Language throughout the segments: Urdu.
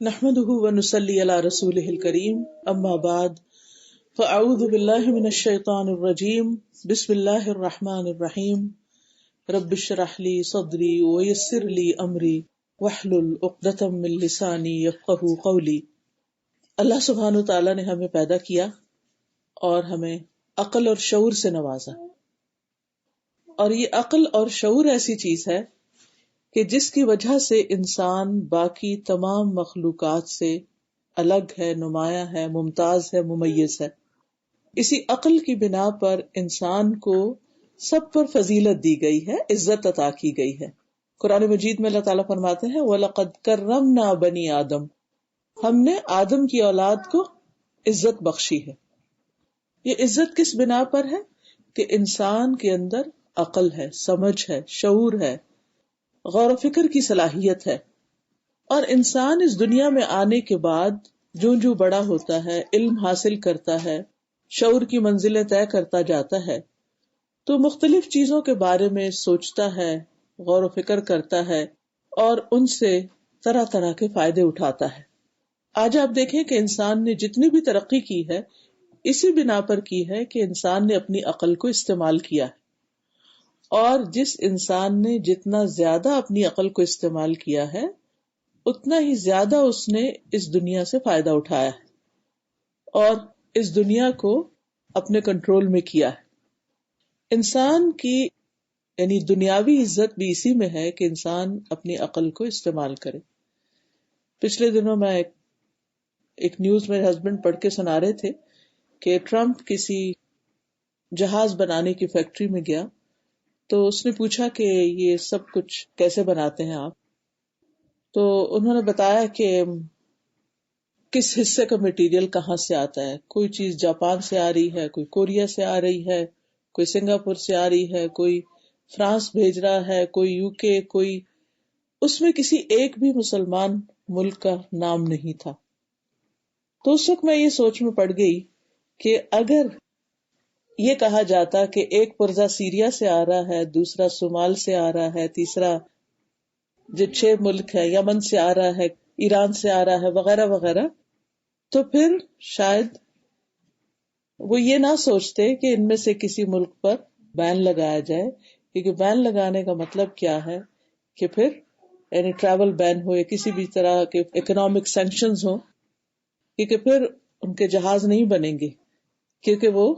نحمده ونصلي على رسوله الكريم اما بعد فاعوذ بالله من الشيطان الرجيم بسم الله الرحمن الرحيم رب اشرح لي صدري ويسر لي امري واحلل عقدة من لساني يفقهوا قولي۔ اللہ سبحانہ وتعالی نے ہمیں پیدا کیا اور ہمیں عقل اور شعور سے نوازا، اور یہ عقل اور شعور ایسی چیز ہے کہ جس کی وجہ سے انسان باقی تمام مخلوقات سے الگ ہے، نمایاں ہے، ممتاز ہے، ممیز ہے۔ اسی عقل کی بنا پر انسان کو سب پر فضیلت دی گئی ہے، عزت عطا کی گئی ہے۔ قرآن مجید میں اللہ تعالیٰ فرماتے ہیں وَلَقَدْ كَرَّمْنَا بَنِي آدم، ہم نے آدم کی اولاد کو عزت بخشی ہے۔ یہ عزت کس بنا پر ہے؟ کہ انسان کے اندر عقل ہے، سمجھ ہے، شعور ہے، غور و فکر کی صلاحیت ہے، اور انسان اس دنیا میں آنے کے بعد جو بڑا ہوتا ہے، علم حاصل کرتا ہے، شعور کی منزلیں طے کرتا جاتا ہے، تو مختلف چیزوں کے بارے میں سوچتا ہے، غور و فکر کرتا ہے، اور ان سے طرح طرح کے فائدے اٹھاتا ہے۔ آج آپ دیکھیں کہ انسان نے جتنی بھی ترقی کی ہے اسی بنا پر کی ہے کہ انسان نے اپنی عقل کو استعمال کیا ہے، اور جس انسان نے جتنا زیادہ اپنی عقل کو استعمال کیا ہے اتنا ہی زیادہ اس نے اس دنیا سے فائدہ اٹھایا ہے اور اس دنیا کو اپنے کنٹرول میں کیا ہے۔ انسان کی یعنی دنیاوی عزت بھی اسی میں ہے کہ انسان اپنی عقل کو استعمال کرے۔ پچھلے دنوں میں ایک نیوز میرے ہسبینڈ پڑھ کے سنا رہے تھے کہ ٹرمپ کسی جہاز بنانے کی فیکٹری میں گیا، تو اس نے پوچھا کہ یہ سب کچھ کیسے بناتے ہیں آپ؟ تو انہوں نے بتایا کہ کس حصے کا مٹیریل کہاں سے آتا ہے، کوئی چیز جاپان سے آ رہی ہے، کوئی کوریا سے آ رہی ہے، کوئی سنگاپور سے آ رہی ہے، کوئی فرانس بھیج رہا ہے، کوئی UK، کوئی اس میں کسی ایک بھی مسلمان ملک کا نام نہیں تھا۔ تو اس وقت میں یہ سوچ میں پڑ گئی کہ اگر یہ کہا جاتا کہ ایک پرزہ سیریا سے آ رہا ہے، دوسرا صومال سے آ رہا ہے، تیسرا جو 6 ملک ہے، یمن سے آ رہا ہے، ایران سے آ رہا ہے، وغیرہ وغیرہ، تو پھر شاید وہ یہ نہ سوچتے کہ ان میں سے کسی ملک پر بین لگایا جائے، کیونکہ بین لگانے کا مطلب کیا ہے کہ پھر یعنی ٹریول بین ہو یا کسی بھی طرح کے اکنامک سینکشنز ہوں، کیونکہ پھر ان کے جہاز نہیں بنیں گے، کیونکہ وہ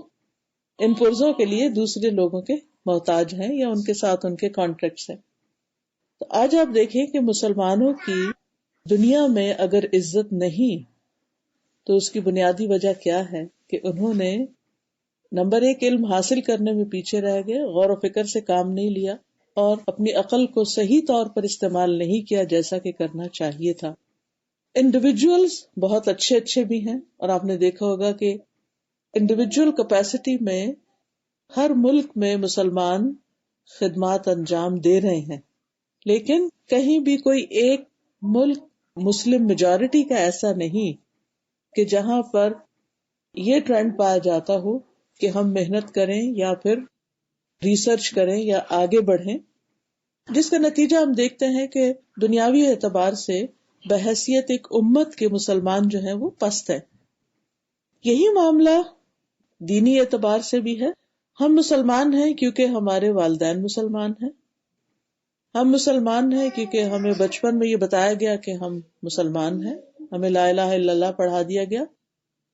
ان پرزوں کے لیے دوسرے لوگوں کے محتاج ہیں یا ان کے ساتھ ان کے کانٹریکٹس ہیں۔ تو آج آپ دیکھیں کہ مسلمانوں کی دنیا میں اگر عزت نہیں تو اس کی بنیادی وجہ کیا ہے کہ انہوں نے نمبر 1 علم حاصل کرنے میں پیچھے رہ گئے، غور و فکر سے کام نہیں لیا، اور اپنی عقل کو صحیح طور پر استعمال نہیں کیا جیسا کہ کرنا چاہیے تھا۔ انڈیویجولز بہت اچھے بھی ہیں، اور آپ نے دیکھا ہوگا کہ انڈیویجول کیپیسٹی میں ہر ملک میں مسلمان خدمات انجام دے رہے ہیں، لیکن کہیں بھی کوئی ایک ملک مسلم میجورٹی کا ایسا نہیں کہ جہاں پر یہ ٹرینڈ پایا جاتا ہو کہ ہم محنت کریں یا پھر ریسرچ کریں یا آگے بڑھیں، جس کا نتیجہ ہم دیکھتے ہیں کہ دنیاوی اعتبار سے بحیثیت ایک امت کے مسلمان جو ہیں وہ پست ہے۔ یہی معاملہ دینی اعتبار سے بھی ہے۔ ہم مسلمان ہیں کیونکہ ہمارے والدین مسلمان ہیں، ہم مسلمان ہیں کیونکہ ہمیں بچپن میں یہ بتایا گیا کہ ہم مسلمان ہیں، ہمیں لا الہ الا اللہ پڑھا دیا گیا،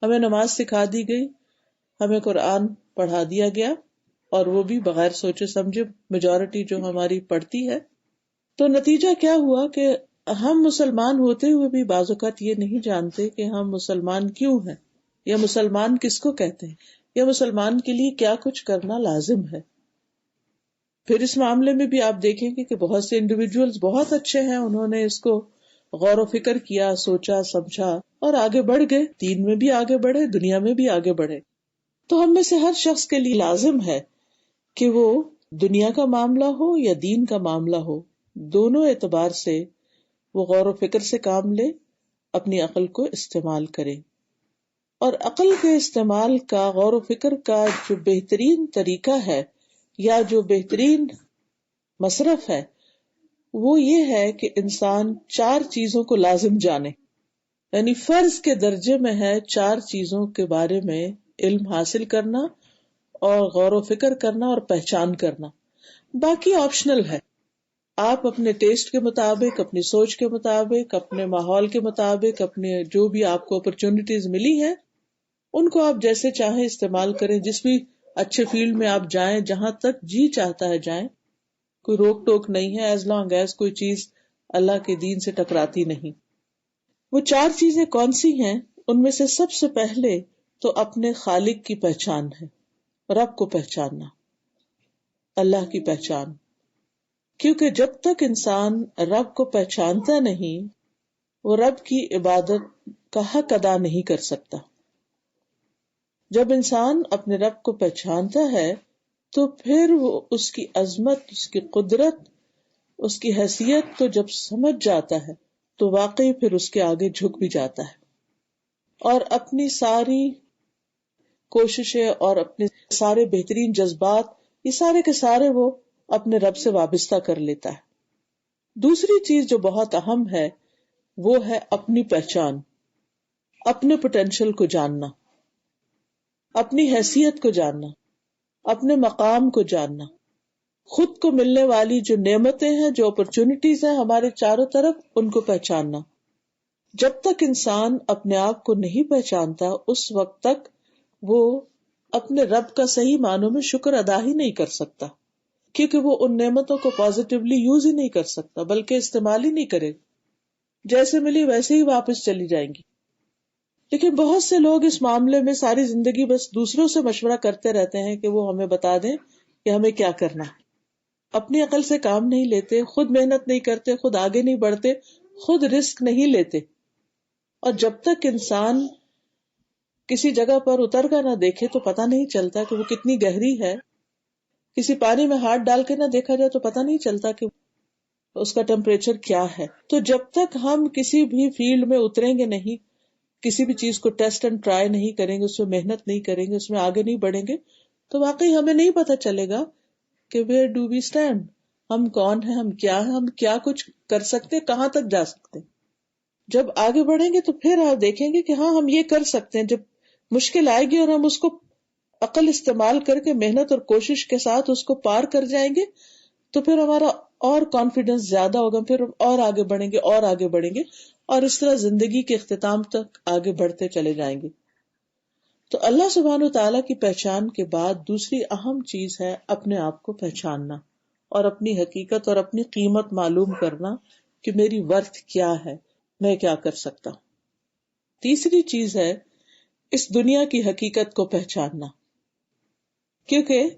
ہمیں نماز سکھا دی گئی، ہمیں قرآن پڑھا دیا گیا، اور وہ بھی بغیر سوچے سمجھے میجورٹی جو ہماری پڑھتی ہے۔ تو نتیجہ کیا ہوا کہ ہم مسلمان ہوتے ہوئے بھی بعض اوقات یہ نہیں جانتے کہ ہم مسلمان کیوں ہیں، یا مسلمان کس کو کہتے ہیں، یا مسلمان کے لیے کیا کچھ کرنا لازم ہے۔ پھر اس معاملے میں بھی آپ دیکھیں گے کہ بہت سے انڈیویجولز بہت اچھے ہیں، انہوں نے اس کو غور و فکر کیا، سوچا سمجھا اور آگے بڑھ گئے، دین میں بھی آگے بڑھے، دنیا میں بھی آگے بڑھے۔ تو ہم میں سے ہر شخص کے لیے لازم ہے کہ وہ دنیا کا معاملہ ہو یا دین کا معاملہ ہو، دونوں اعتبار سے وہ غور و فکر سے کام لے، اپنی عقل کو استعمال کرے۔ اور عقل کے استعمال کا، غور و فکر کا جو بہترین طریقہ ہے یا جو بہترین مصرف ہے وہ یہ ہے کہ انسان 4 چیزوں کو لازم جانے۔ یعنی فرض کے درجے میں ہے 4 چیزوں کے بارے میں علم حاصل کرنا اور غور و فکر کرنا اور پہچان کرنا. باقی آپشنل ہے. آپ اپنے ٹیسٹ کے مطابق، اپنی سوچ کے مطابق، اپنے ماحول کے مطابق، اپنے جو بھی آپ کو اپرچونٹیز ملی ہیں ان کو آپ جیسے چاہیں استعمال کریں. جس بھی اچھے فیلڈ میں آپ جائیں، جہاں تک جی چاہتا ہے جائیں، کوئی روک ٹوک نہیں ہے ایز لانگ ایز کوئی چیز اللہ کے دین سے ٹکراتی نہیں. وہ 4 چیزیں کون سی ہیں؟ ان میں سے سب سے پہلے تو اپنے خالق کی پہچان ہے، رب کو پہچاننا، اللہ کی پہچان. کیونکہ جب تک انسان رب کو پہچانتا نہیں وہ رب کی عبادت کا حق ادا نہیں کر سکتا. جب انسان اپنے رب کو پہچانتا ہے تو پھر وہ اس کی عظمت، اس کی قدرت، اس کی حیثیت کو جب سمجھ جاتا ہے تو واقعی پھر اس کے آگے جھک بھی جاتا ہے اور اپنی ساری کوششیں اور اپنے سارے بہترین جذبات یہ سارے کے سارے وہ اپنے رب سے وابستہ کر لیتا ہے. دوسری چیز جو بہت اہم ہے وہ ہے اپنی پہچان، اپنے پوٹینشل کو جاننا، اپنی حیثیت کو جاننا، اپنے مقام کو جاننا، خود کو ملنے والی جو نعمتیں ہیں، جو اپرچونٹیز ہیں ہمارے چاروں طرف، ان کو پہچاننا. جب تک انسان اپنے آپ کو نہیں پہچانتا اس وقت تک وہ اپنے رب کا صحیح معنوں میں شکر ادا ہی نہیں کر سکتا، کیونکہ وہ ان نعمتوں کو پازیٹیولی یوز ہی نہیں کر سکتا بلکہ استعمال ہی نہیں کرے. جیسے ملی ویسے ہی واپس چلی جائیں گی. لیکن بہت سے لوگ اس معاملے میں ساری زندگی بس دوسروں سے مشورہ کرتے رہتے ہیں کہ وہ ہمیں بتا دیں کہ ہمیں کیا کرنا ہے. اپنی عقل سے کام نہیں لیتے، خود محنت نہیں کرتے، خود آگے نہیں بڑھتے، خود رسک نہیں لیتے. اور جب تک انسان کسی جگہ پر اتر کر نہ دیکھے تو پتہ نہیں چلتا کہ وہ کتنی گہری ہے. کسی پانی میں ہاتھ ڈال کے نہ دیکھا جائے تو پتہ نہیں چلتا کہ اس کا ٹیمپریچر کیا ہے. تو جب تک ہم کسی بھی فیلڈ میں اتریں گے نہیں، کسی بھی چیز کو ٹیسٹ اینڈ ٹرائی نہیں کریں گے، اس میں محنت نہیں کریں گے، اس میں آگے نہیں بڑھیں گے تو واقعی ہمیں نہیں پتہ چلے گا کہ where do we stand، ہم کون ہیں، ہم کیا کچھ کر سکتے، کہاں تک جا سکتے. جب آگے بڑھیں گے تو پھر آپ دیکھیں گے کہ ہاں ہم یہ کر سکتے ہیں. جب مشکل آئے گی اور ہم اس کو عقل استعمال کر کے محنت اور کوشش کے ساتھ اس کو پار کر جائیں گے تو پھر ہمارا اور کانفیڈنس زیادہ ہوگا، پھر اور آگے بڑھیں گے اور آگے بڑھیں گے اور اس طرح زندگی کے اختتام تک آگے بڑھتے چلے جائیں گے. تو اللہ سبحانہ و تعالیٰ کی پہچان کے بعد دوسری اہم چیز ہے اپنے آپ کو پہچاننا اور اپنی حقیقت اور اپنی قیمت معلوم کرنا کہ میری ورتھ کیا ہے، میں کیا کر سکتا ہوں. تیسری چیز ہے اس دنیا کی حقیقت کو پہچاننا، کیونکہ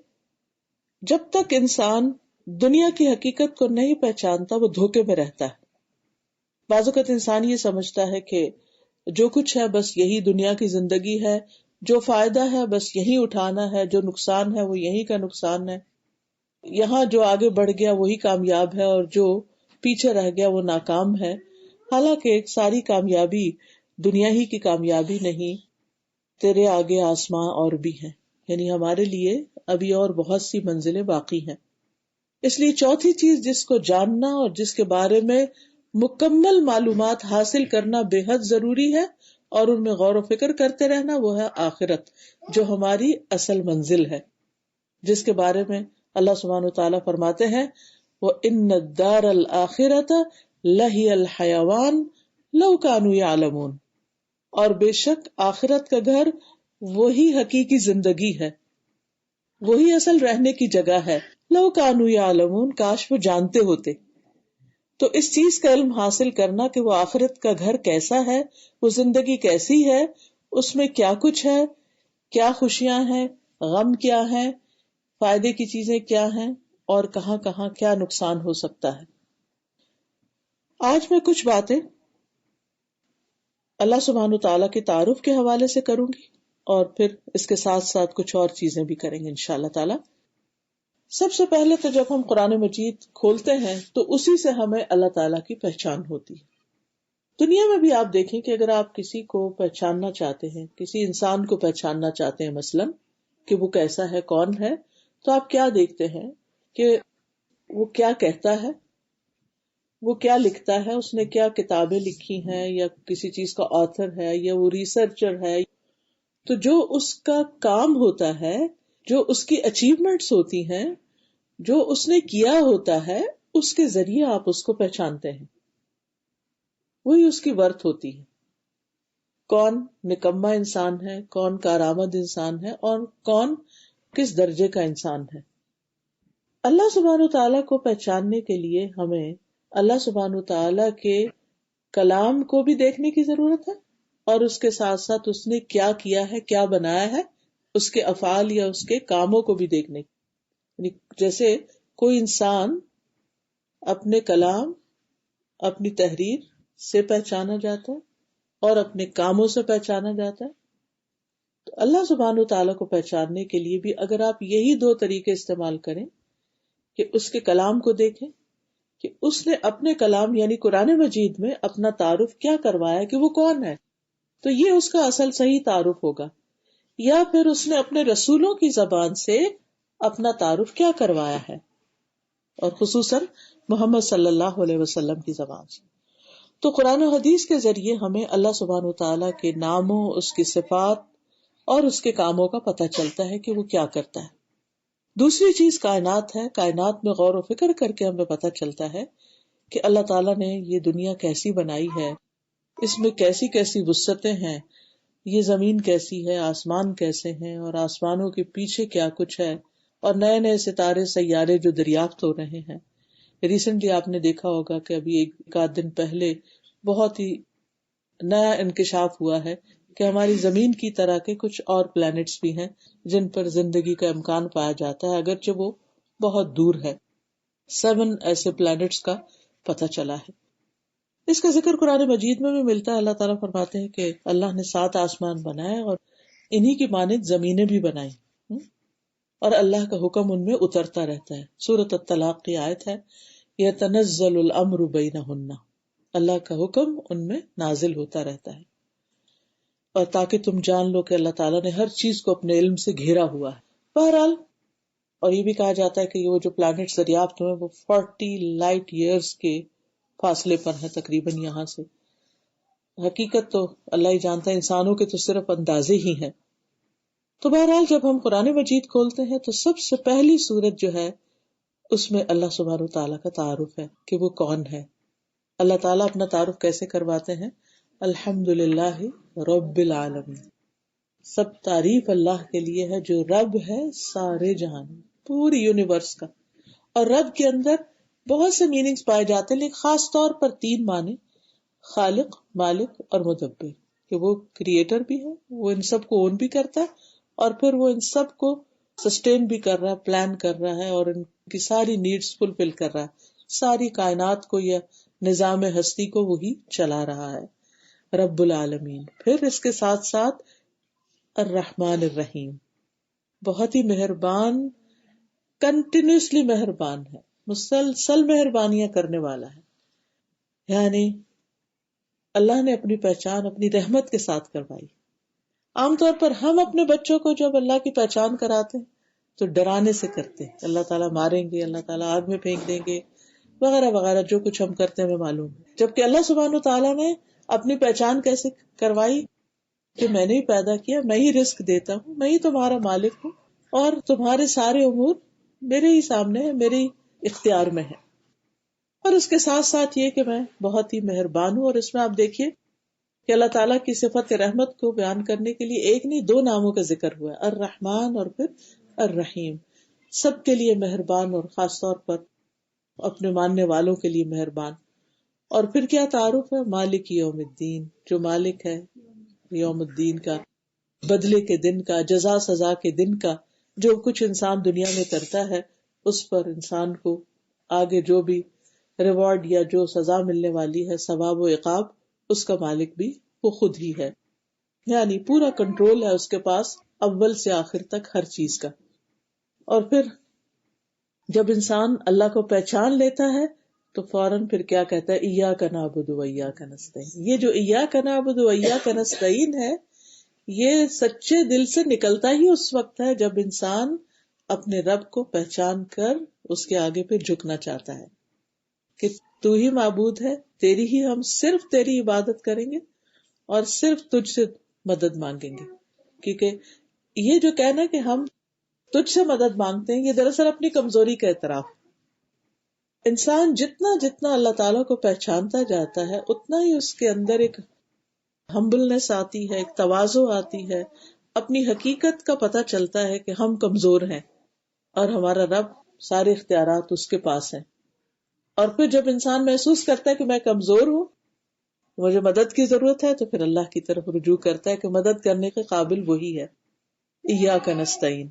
جب تک انسان دنیا کی حقیقت کو نہیں پہچانتا وہ دھوکے میں رہتا ہے. بعض اوقات انسان یہ سمجھتا ہے کہ جو کچھ ہے بس یہی دنیا کی زندگی ہے، جو فائدہ ہے بس یہی اٹھانا ہے، جو نقصان ہے وہ یہی کا نقصان ہے، یہاں جو آگے بڑھ گیا وہی کامیاب ہے اور جو پیچھے رہ گیا وہ ناکام ہے. حالانکہ ساری کامیابی دنیا ہی کی کامیابی نہیں، تیرے آگے آسماں اور بھی ہیں، یعنی ہمارے لیے ابھی اور بہت سی منزلیں باقی ہیں. اس لیے چوتھی چیز جس کو جاننا اور جس کے بارے میں مکمل معلومات حاصل کرنا بے حد ضروری ہے اور ان میں غور و فکر کرتے رہنا، وہ ہے آخرت، جو ہماری اصل منزل ہے، جس کے بارے میں اللہ سبحانہ وتعالیٰ فرماتے ہیں وَإِنَّ الدَّارَ الْآخِرَةَ لَهِيَ الْحَيَوَانُ لَوْ كَانُوا يَعْلَمُونَ، اور بے شک آخرت کا گھر وہی حقیقی زندگی ہے، وہی اصل رہنے کی جگہ ہے. لَوْ كَانُوا يَعْلَمُونَ، کاش وہ جانتے ہوتے. تو اس چیز کا علم حاصل کرنا کہ وہ آخرت کا گھر کیسا ہے، وہ زندگی کیسی ہے، اس میں کیا کچھ ہے، کیا خوشیاں ہیں، غم کیا ہے، فائدے کی چیزیں کیا ہیں اور کہاں کہاں کیا نقصان ہو سکتا ہے. آج میں کچھ باتیں اللہ سبحانہ تعالیٰ کے تعارف کے حوالے سے کروں گی اور پھر اس کے ساتھ ساتھ کچھ اور چیزیں بھی کریں گے انشاءاللہ تعالیٰ. سب سے پہلے تو جب ہم قرآن مجید کھولتے ہیں تو اسی سے ہمیں اللہ تعالیٰ کی پہچان ہوتی ہے. دنیا میں بھی آپ دیکھیں کہ اگر آپ کسی کو پہچاننا چاہتے ہیں، کسی انسان کو پہچاننا چاہتے ہیں مثلاً کہ وہ کیسا ہے، کون ہے، تو آپ کیا دیکھتے ہیں کہ وہ کیا کہتا ہے، وہ کیا لکھتا ہے، اس نے کیا کتابیں لکھی ہیں، یا کسی چیز کا آتھر ہے، یا وہ ریسرچر ہے. تو جو اس کا کام ہوتا ہے، جو اس کی اچیومنٹس ہوتی ہیں، جو اس نے کیا ہوتا ہے، اس کے ذریعے آپ اس کو پہچانتے ہیں. وہی اس کی ورتھ ہوتی ہے. کون نکما انسان ہے، کون کارآمد انسان ہے، اور کون کس درجے کا انسان ہے. اللہ سبحانہ و تعالیٰ کو پہچاننے کے لیے ہمیں اللہ سبحانہ و تعالیٰ کے کلام کو بھی دیکھنے کی ضرورت ہے، اور اس کے ساتھ ساتھ اس نے کیا کیا ہے، کیا بنایا ہے، اس کے افعال یا اس کے کاموں کو بھی دیکھنے کی. یعنی جیسے کوئی انسان اپنے کلام، اپنی تحریر سے پہچانا جاتا ہے اور اپنے کاموں سے پہچانا جاتا ہے، تو اللہ سبحانہ و تعالیٰ کو پہچاننے کے لیے بھی اگر آپ یہی دو طریقے استعمال کریں کہ اس کے کلام کو دیکھیں کہ اس نے اپنے کلام یعنی قرآن مجید میں اپنا تعارف کیا کروایا کہ وہ کون ہے، تو یہ اس کا اصل صحیح تعارف ہوگا. یا پھر اس نے اپنے رسولوں کی زبان سے اپنا تعارف کیا کروایا ہے، اور خصوصاً محمد صلی اللہ علیہ وسلم کی زبان سے. تو قرآن و حدیث کے ذریعے ہمیں اللہ سبحانہ وتعالیٰ کے ناموں، اس کی صفات اور اس کے کاموں کا پتہ چلتا ہے کہ وہ کیا کرتا ہے. دوسری چیز کائنات ہے. کائنات میں غور و فکر کر کے ہمیں پتہ چلتا ہے کہ اللہ تعالیٰ نے یہ دنیا کیسی بنائی ہے، اس میں کیسی کیسی وسعتیں ہیں، یہ زمین کیسی ہے، آسمان کیسے ہیں، اور آسمانوں کے پیچھے کیا کچھ ہے، اور نئے نئے ستارے سیارے جو دریافت ہو رہے ہیں. ریسنٹلی آپ نے دیکھا ہوگا کہ ابھی ایک آدھ دن پہلے بہت ہی نیا انکشاف ہوا ہے کہ ہماری زمین کی طرح کے کچھ اور پلانٹس بھی ہیں جن پر زندگی کا امکان پایا جاتا ہے، اگرچہ وہ بہت دور ہے. 7 ایسے پلانٹس کا پتہ چلا ہے. اس کا ذکر قرآن مجید میں بھی ملتا ہے. اللہ تعالیٰ فرماتے ہیں کہ اللہ نے 7 آسمان بنائے اور انہی کی مانند زمینیں بھی بنائی، اور اللہ کا حکم ان میں اترتا رہتا ہے. سورۃ الطلاق کی آیت ہے، یتنزل الامر بینہن، اللہ کا حکم ان میں نازل ہوتا رہتا ہے، اور تاکہ تم جان لو کہ اللہ تعالیٰ نے ہر چیز کو اپنے علم سے گھیرا ہوا ہے. بہرحال، اور یہ بھی کہا جاتا ہے کہ وہ جو پلانٹس دریافت ہوئے وہ 40 لائٹ ایئرز کے فاصلے پر ہیں تقریباً یہاں سے. حقیقت تو اللہ ہی جانتا ہے، انسانوں کے تو صرف اندازے ہی ہیں. تو بہرحال جب ہم قرآن مجید کھولتے ہیں تو سب سے پہلی سورت جو ہے اس میں اللہ سبحانہ و تعالیٰ کا تعارف ہے کہ وہ کون ہے. اللہ تعالیٰ اپنا تعارف کیسے کرواتے ہیں؟ الحمدللہ رب العالمین، سب تعریف اللہ کے لیے ہے جو رب ہے سارے جہان، پوری یونیورس کا. اور رب کے اندر بہت سے میننگز پائے جاتے ہیں، لیکن خاص طور پر 3 معنی: خالق، مالک اور مدبر، کہ وہ کریٹر بھی ہے، وہ ان سب کو اون بھی کرتا ہے، اور پھر وہ ان سب کو سسٹین بھی کر رہا ہے، پلان کر رہا ہے، اور ان کی ساری نیڈز فلفل کر رہا ہے. ساری کائنات کو یا نظام ہستی کو وہی چلا رہا ہے، رب العالمین. پھر اس کے ساتھ ساتھ الرحمن الرحیم، بہت ہی مہربان، کنٹینیوسلی مہربان ہے، مسلسل مہربانیاں کرنے والا ہے. یعنی اللہ نے اپنی پہچان اپنی رحمت کے ساتھ کروائی. عام طور پر ہم اپنے بچوں کو جب اللہ کی پہچان کراتے ہیں تو ڈرانے سے کرتے ہیں، اللہ تعالیٰ ماریں گے، اللہ تعالیٰ آگ میں پھینک دیں گے، وغیرہ وغیرہ، جو کچھ ہم کرتے ہیں ہمیں معلوم ہے. جبکہ اللہ سبحانہ و تعالیٰ نے اپنی پہچان کیسے کروائی کہ میں نے ہی پیدا کیا، میں ہی رزق دیتا ہوں، میں ہی تمہارا مالک ہوں، اور تمہارے سارے امور میرے ہی سامنے ہے، میرے ہی اختیار میں ہے. اور اس کے ساتھ ساتھ یہ کہ میں بہت ہی مہربان ہوں. اور اس میں آپ دیکھیے کہ اللہ تعالیٰ کی صفت رحمت کو بیان کرنے کے لیے ایک نہیں 2 ناموں کا ذکر ہوا ہے، الرحمن اور پھر الرحیم. سب کے لیے مہربان، اور خاص طور پر اپنے ماننے والوں کے لیے مہربان. اور پھر کیا تعارف ہے؟ مالک یوم الدین، جو مالک ہے یوم الدین کا، بدلے کے دن کا، جزا سزا کے دن کا. جو کچھ انسان دنیا میں کرتا ہے اس پر انسان کو آگے جو بھی ریوارڈ یا جو سزا ملنے والی ہے، ثواب و عقاب، اس کا مالک بھی وہ خود ہی ہے. یعنی پورا کنٹرول ہے اس کے پاس اول سے آخر تک ہر چیز کا. اور پھر جب انسان اللہ کو پہچان لیتا ہے تو فوراً پھر کیا کہتا ہے؟ ایاک نعبد و ایاک نستعین. یہ جو ایاک نعبد و ایاک نستعین ہے، یہ سچے دل سے نکلتا ہی اس وقت ہے جب انسان اپنے رب کو پہچان کر اس کے آگے پہ جھکنا چاہتا ہے کہ تو ہی معبود ہے، تیری ہی ہم صرف تیری عبادت کریں گے اور صرف تجھ سے مدد مانگیں گے. کیونکہ یہ جو کہنا کہ ہم تجھ سے مدد مانگتے ہیں، یہ دراصل اپنی کمزوری کا اعتراف. انسان جتنا جتنا اللہ تعالیٰ کو پہچانتا جاتا ہے اتنا ہی اس کے اندر ایک ہمبلنس آتی ہے، ایک تواضع آتی ہے، اپنی حقیقت کا پتہ چلتا ہے کہ ہم کمزور ہیں اور ہمارا رب سارے اختیارات اس کے پاس ہیں. اور پھر جب انسان محسوس کرتا ہے کہ میں کمزور ہوں، مجھے مدد کی ضرورت ہے، تو پھر اللہ کی طرف رجوع کرتا ہے کہ مدد کرنے کے قابل وہی ہے. ایاک نستعین.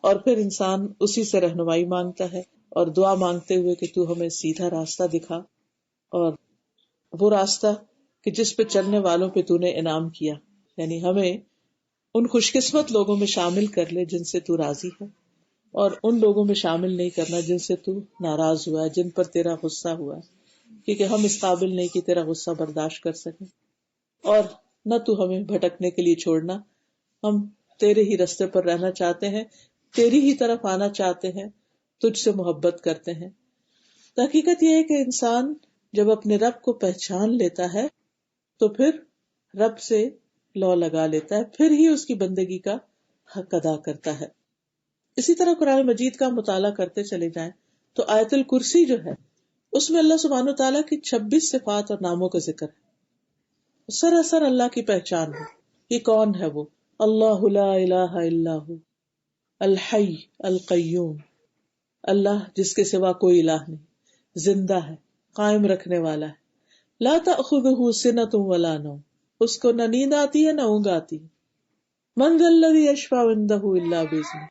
اور پھر انسان اسی سے رہنمائی مانگتا ہے اور دعا مانگتے ہوئے کہ تو ہمیں سیدھا راستہ دکھا، اور وہ راستہ کہ جس پہ چلنے والوں پہ تو نے انعام کیا، یعنی ہمیں ان خوش قسمت لوگوں میں شامل کر لے جن سے تو راضی ہے، اور ان لوگوں میں شامل نہیں کرنا جن سے تو ناراض ہوا ہے، جن پر تیرا غصہ ہوا ہے، کیونکہ ہم اس قابل نہیں کہ تیرا غصہ برداشت کر سکیں، اور نہ تو ہمیں بھٹکنے کے لیے چھوڑنا. ہم تیرے ہی رستے پر رہنا چاہتے ہیں، تیری ہی طرف آنا چاہتے ہیں، تجھ سے محبت کرتے ہیں. حقیقت یہ ہے کہ انسان جب اپنے رب کو پہچان لیتا ہے تو پھر رب سے لو لگا لیتا ہے، پھر ہی اس کی بندگی کا حق ادا کرتا ہے. اسی طرح قرآن مجید کا مطالعہ کرتے چلے جائیں تو آیت الکرسی جو ہے اس میں اللہ سبحانہ و تعالیٰ کی 26 صفات اور ناموں کا ذکر ہے. سراسر اللہ کی پہچان ہے. یہ کون ہے؟ وہ اللہ لا الہ الا ہو، الحی القیوم، اللہ جس کے سوا کوئی الہ نہیں، زندہ ہے، قائم رکھنے والا ہے. لا تأخذہ سنۃ ولا نوم، اس کو نہ نیند آتی ہے نہ اونگ آتی. من ذا الذی یشفع عندہ الا باذنہ،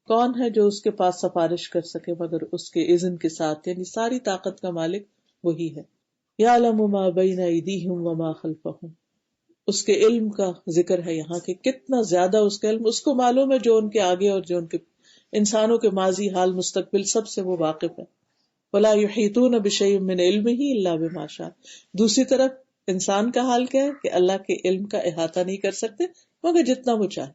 کون ہے جو اس کے پاس سفارش کر سکے مگر اس کے اذن کے ساتھ، یعنی ساری طاقت کا مالک وہی ہے. یعلم ما بین ایدیہم وما خلفہم، اس کے علم کا ذکر ہے یہاں کہ کتنا زیادہ اس کا علم، اس کو معلوم ہے جو ان کے آگے اور جو ان کے انسانوں کے ماضی حال مستقبل سب سے وہ واقف ہے. ولا یحیطون بشیء من علمہ الا بما شاء. دوسری طرف انسان کا حال کیا ہے کہ اللہ کے علم کا احاطہ نہیں کر سکتے مگر جتنا وہ چاہے.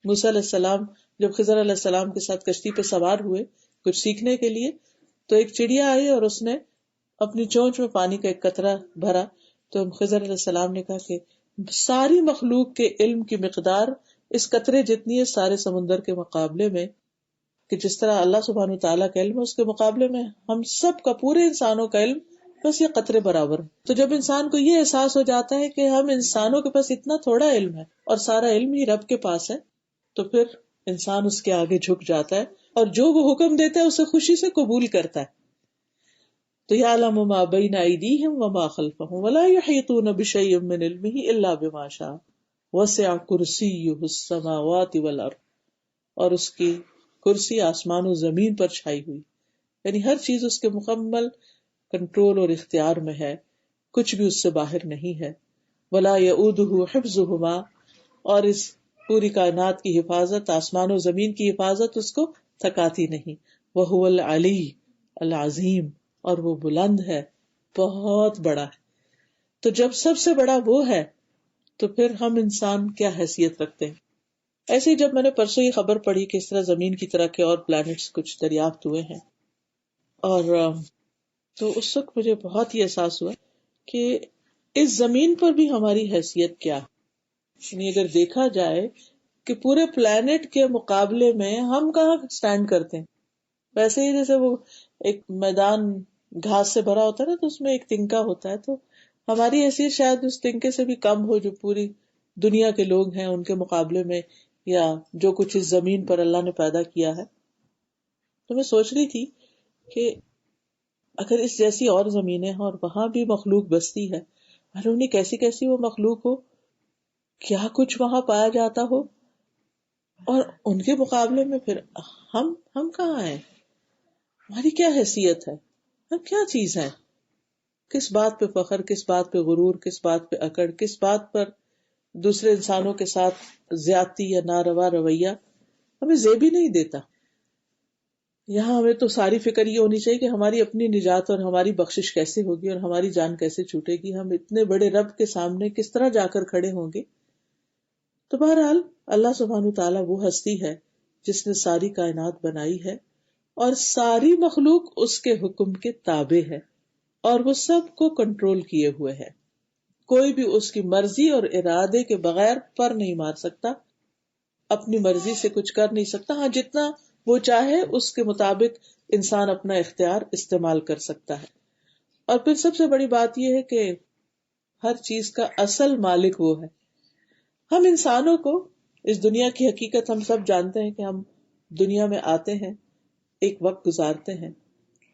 موسیٰ علیہ السلام جب خضر علیہ السلام کے ساتھ کشتی پہ سوار ہوئے کچھ سیکھنے کے لیے، تو ایک چڑیا آئی اور اس نے اپنی چونچ میں پانی کا ایک قطرہ بھرا، تو خضر علیہ السلام نے کہا کہ ساری مخلوق کے علم کی مقدار اس قطرے جتنی ہے سارے سمندر کے مقابلے میں، کہ جس طرح اللہ سبحانہ تعالیٰ کا علم ہے اس کے مقابلے میں ہم سب کا، پورے انسانوں کا علم بس یہ قطرے برابر ہے. تو جب انسان کو یہ احساس ہو جاتا ہے کہ ہم انسانوں کے پاس اتنا تھوڑا علم ہے اور سارا علم ہی رب کے پاس ہے، تو پھر انسان اس کے آگے جھک جاتا ہے اور جو وہ حکم دیتا ہے اسے خوشی سے قبول کرتا ہے. تو یعلم ما بین ایدیہم وما خلفہم ولا یحیطون بشیء من علمہ الا بما شاء وسع کرسیہ السماوات والارض، اور اس کی کرسی آسمان و زمین پر چھائی ہوئی، یعنی ہر چیز اس کے مکمل کنٹرول اور اختیار میں ہے، کچھ بھی اس سے باہر نہیں ہے. ولا یؤودہ حفظہما، اور اس پوری کائنات کی حفاظت، آسمان و زمین کی حفاظت اس کو تھکاتی نہیں. وہو العلی العظیم، اور وہ بلند ہے، بہت بڑا ہے. تو جب سب سے بڑا وہ ہے تو پھر ہم انسان کیا حیثیت رکھتے ہیں. ایسے ہی جب میں نے پرسوں یہ خبر پڑھی کہ اس طرح زمین کی طرح کے اور پلانٹس کچھ دریافت ہوئے ہیں، اور تو اس وقت مجھے بہت ہی احساس ہوا کہ اس زمین پر بھی ہماری حیثیت کیا ہے. یعنی اگر دیکھا جائے کہ پورے پلانٹ کے مقابلے میں ہم کہاں سٹینڈ کرتے ہیں. ویسے ہی جیسے وہ ایک میدان گھاس سے بھرا ہوتا ہے نا، تو اس میں ایک تنکا ہوتا ہے، تو ہماری حیثیت شاید اس تنکے سے بھی کم ہو جو پوری دنیا کے لوگ ہیں ان کے مقابلے میں، یا جو کچھ اس زمین پر اللہ نے پیدا کیا ہے. تو میں سوچ رہی تھی کہ اگر اس جیسی اور زمینیں ہیں اور وہاں بھی مخلوق بستی ہے، معلوم نہیں کیسی کیسی وہ مخلوق ہو، کیا کچھ وہاں پایا جاتا ہو، اور ان کے مقابلے میں پھر ہم کہاں ہیں، ہماری کیا حیثیت ہے، ہم کیا چیز ہیں. کس بات پہ فخر، کس بات پہ غرور، کس بات پہ اکڑ، کس بات پر دوسرے انسانوں کے ساتھ زیادتی یا ناروا رویہ ہمیں زیب ہی نہیں دیتا. یہاں ہمیں تو ساری فکر یہ ہونی چاہیے کہ ہماری اپنی نجات اور ہماری بخشش کیسے ہوگی اور ہماری جان کیسے چھوٹے گی، ہم اتنے بڑے رب کے سامنے کس طرح جا کر کھڑے ہوں گے. تو بہرحال اللہ سبحانہ تعالیٰ وہ ہستی ہے جس نے ساری کائنات بنائی ہے اور ساری مخلوق اس کے حکم کے تابع ہے. اور وہ سب کو کنٹرول کیے ہوئے ہے. کوئی بھی اس کی مرضی اور ارادے کے بغیر پر نہیں مار سکتا، اپنی مرضی سے کچھ کر نہیں سکتا. ہاں جتنا وہ چاہے اس کے مطابق انسان اپنا اختیار استعمال کر سکتا ہے. اور پھر سب سے بڑی بات یہ ہے کہ ہر چیز کا اصل مالک وہ ہے. ہم انسانوں کو اس دنیا کی حقیقت ہم سب جانتے ہیں کہ ہم دنیا میں آتے ہیں، ایک وقت گزارتے ہیں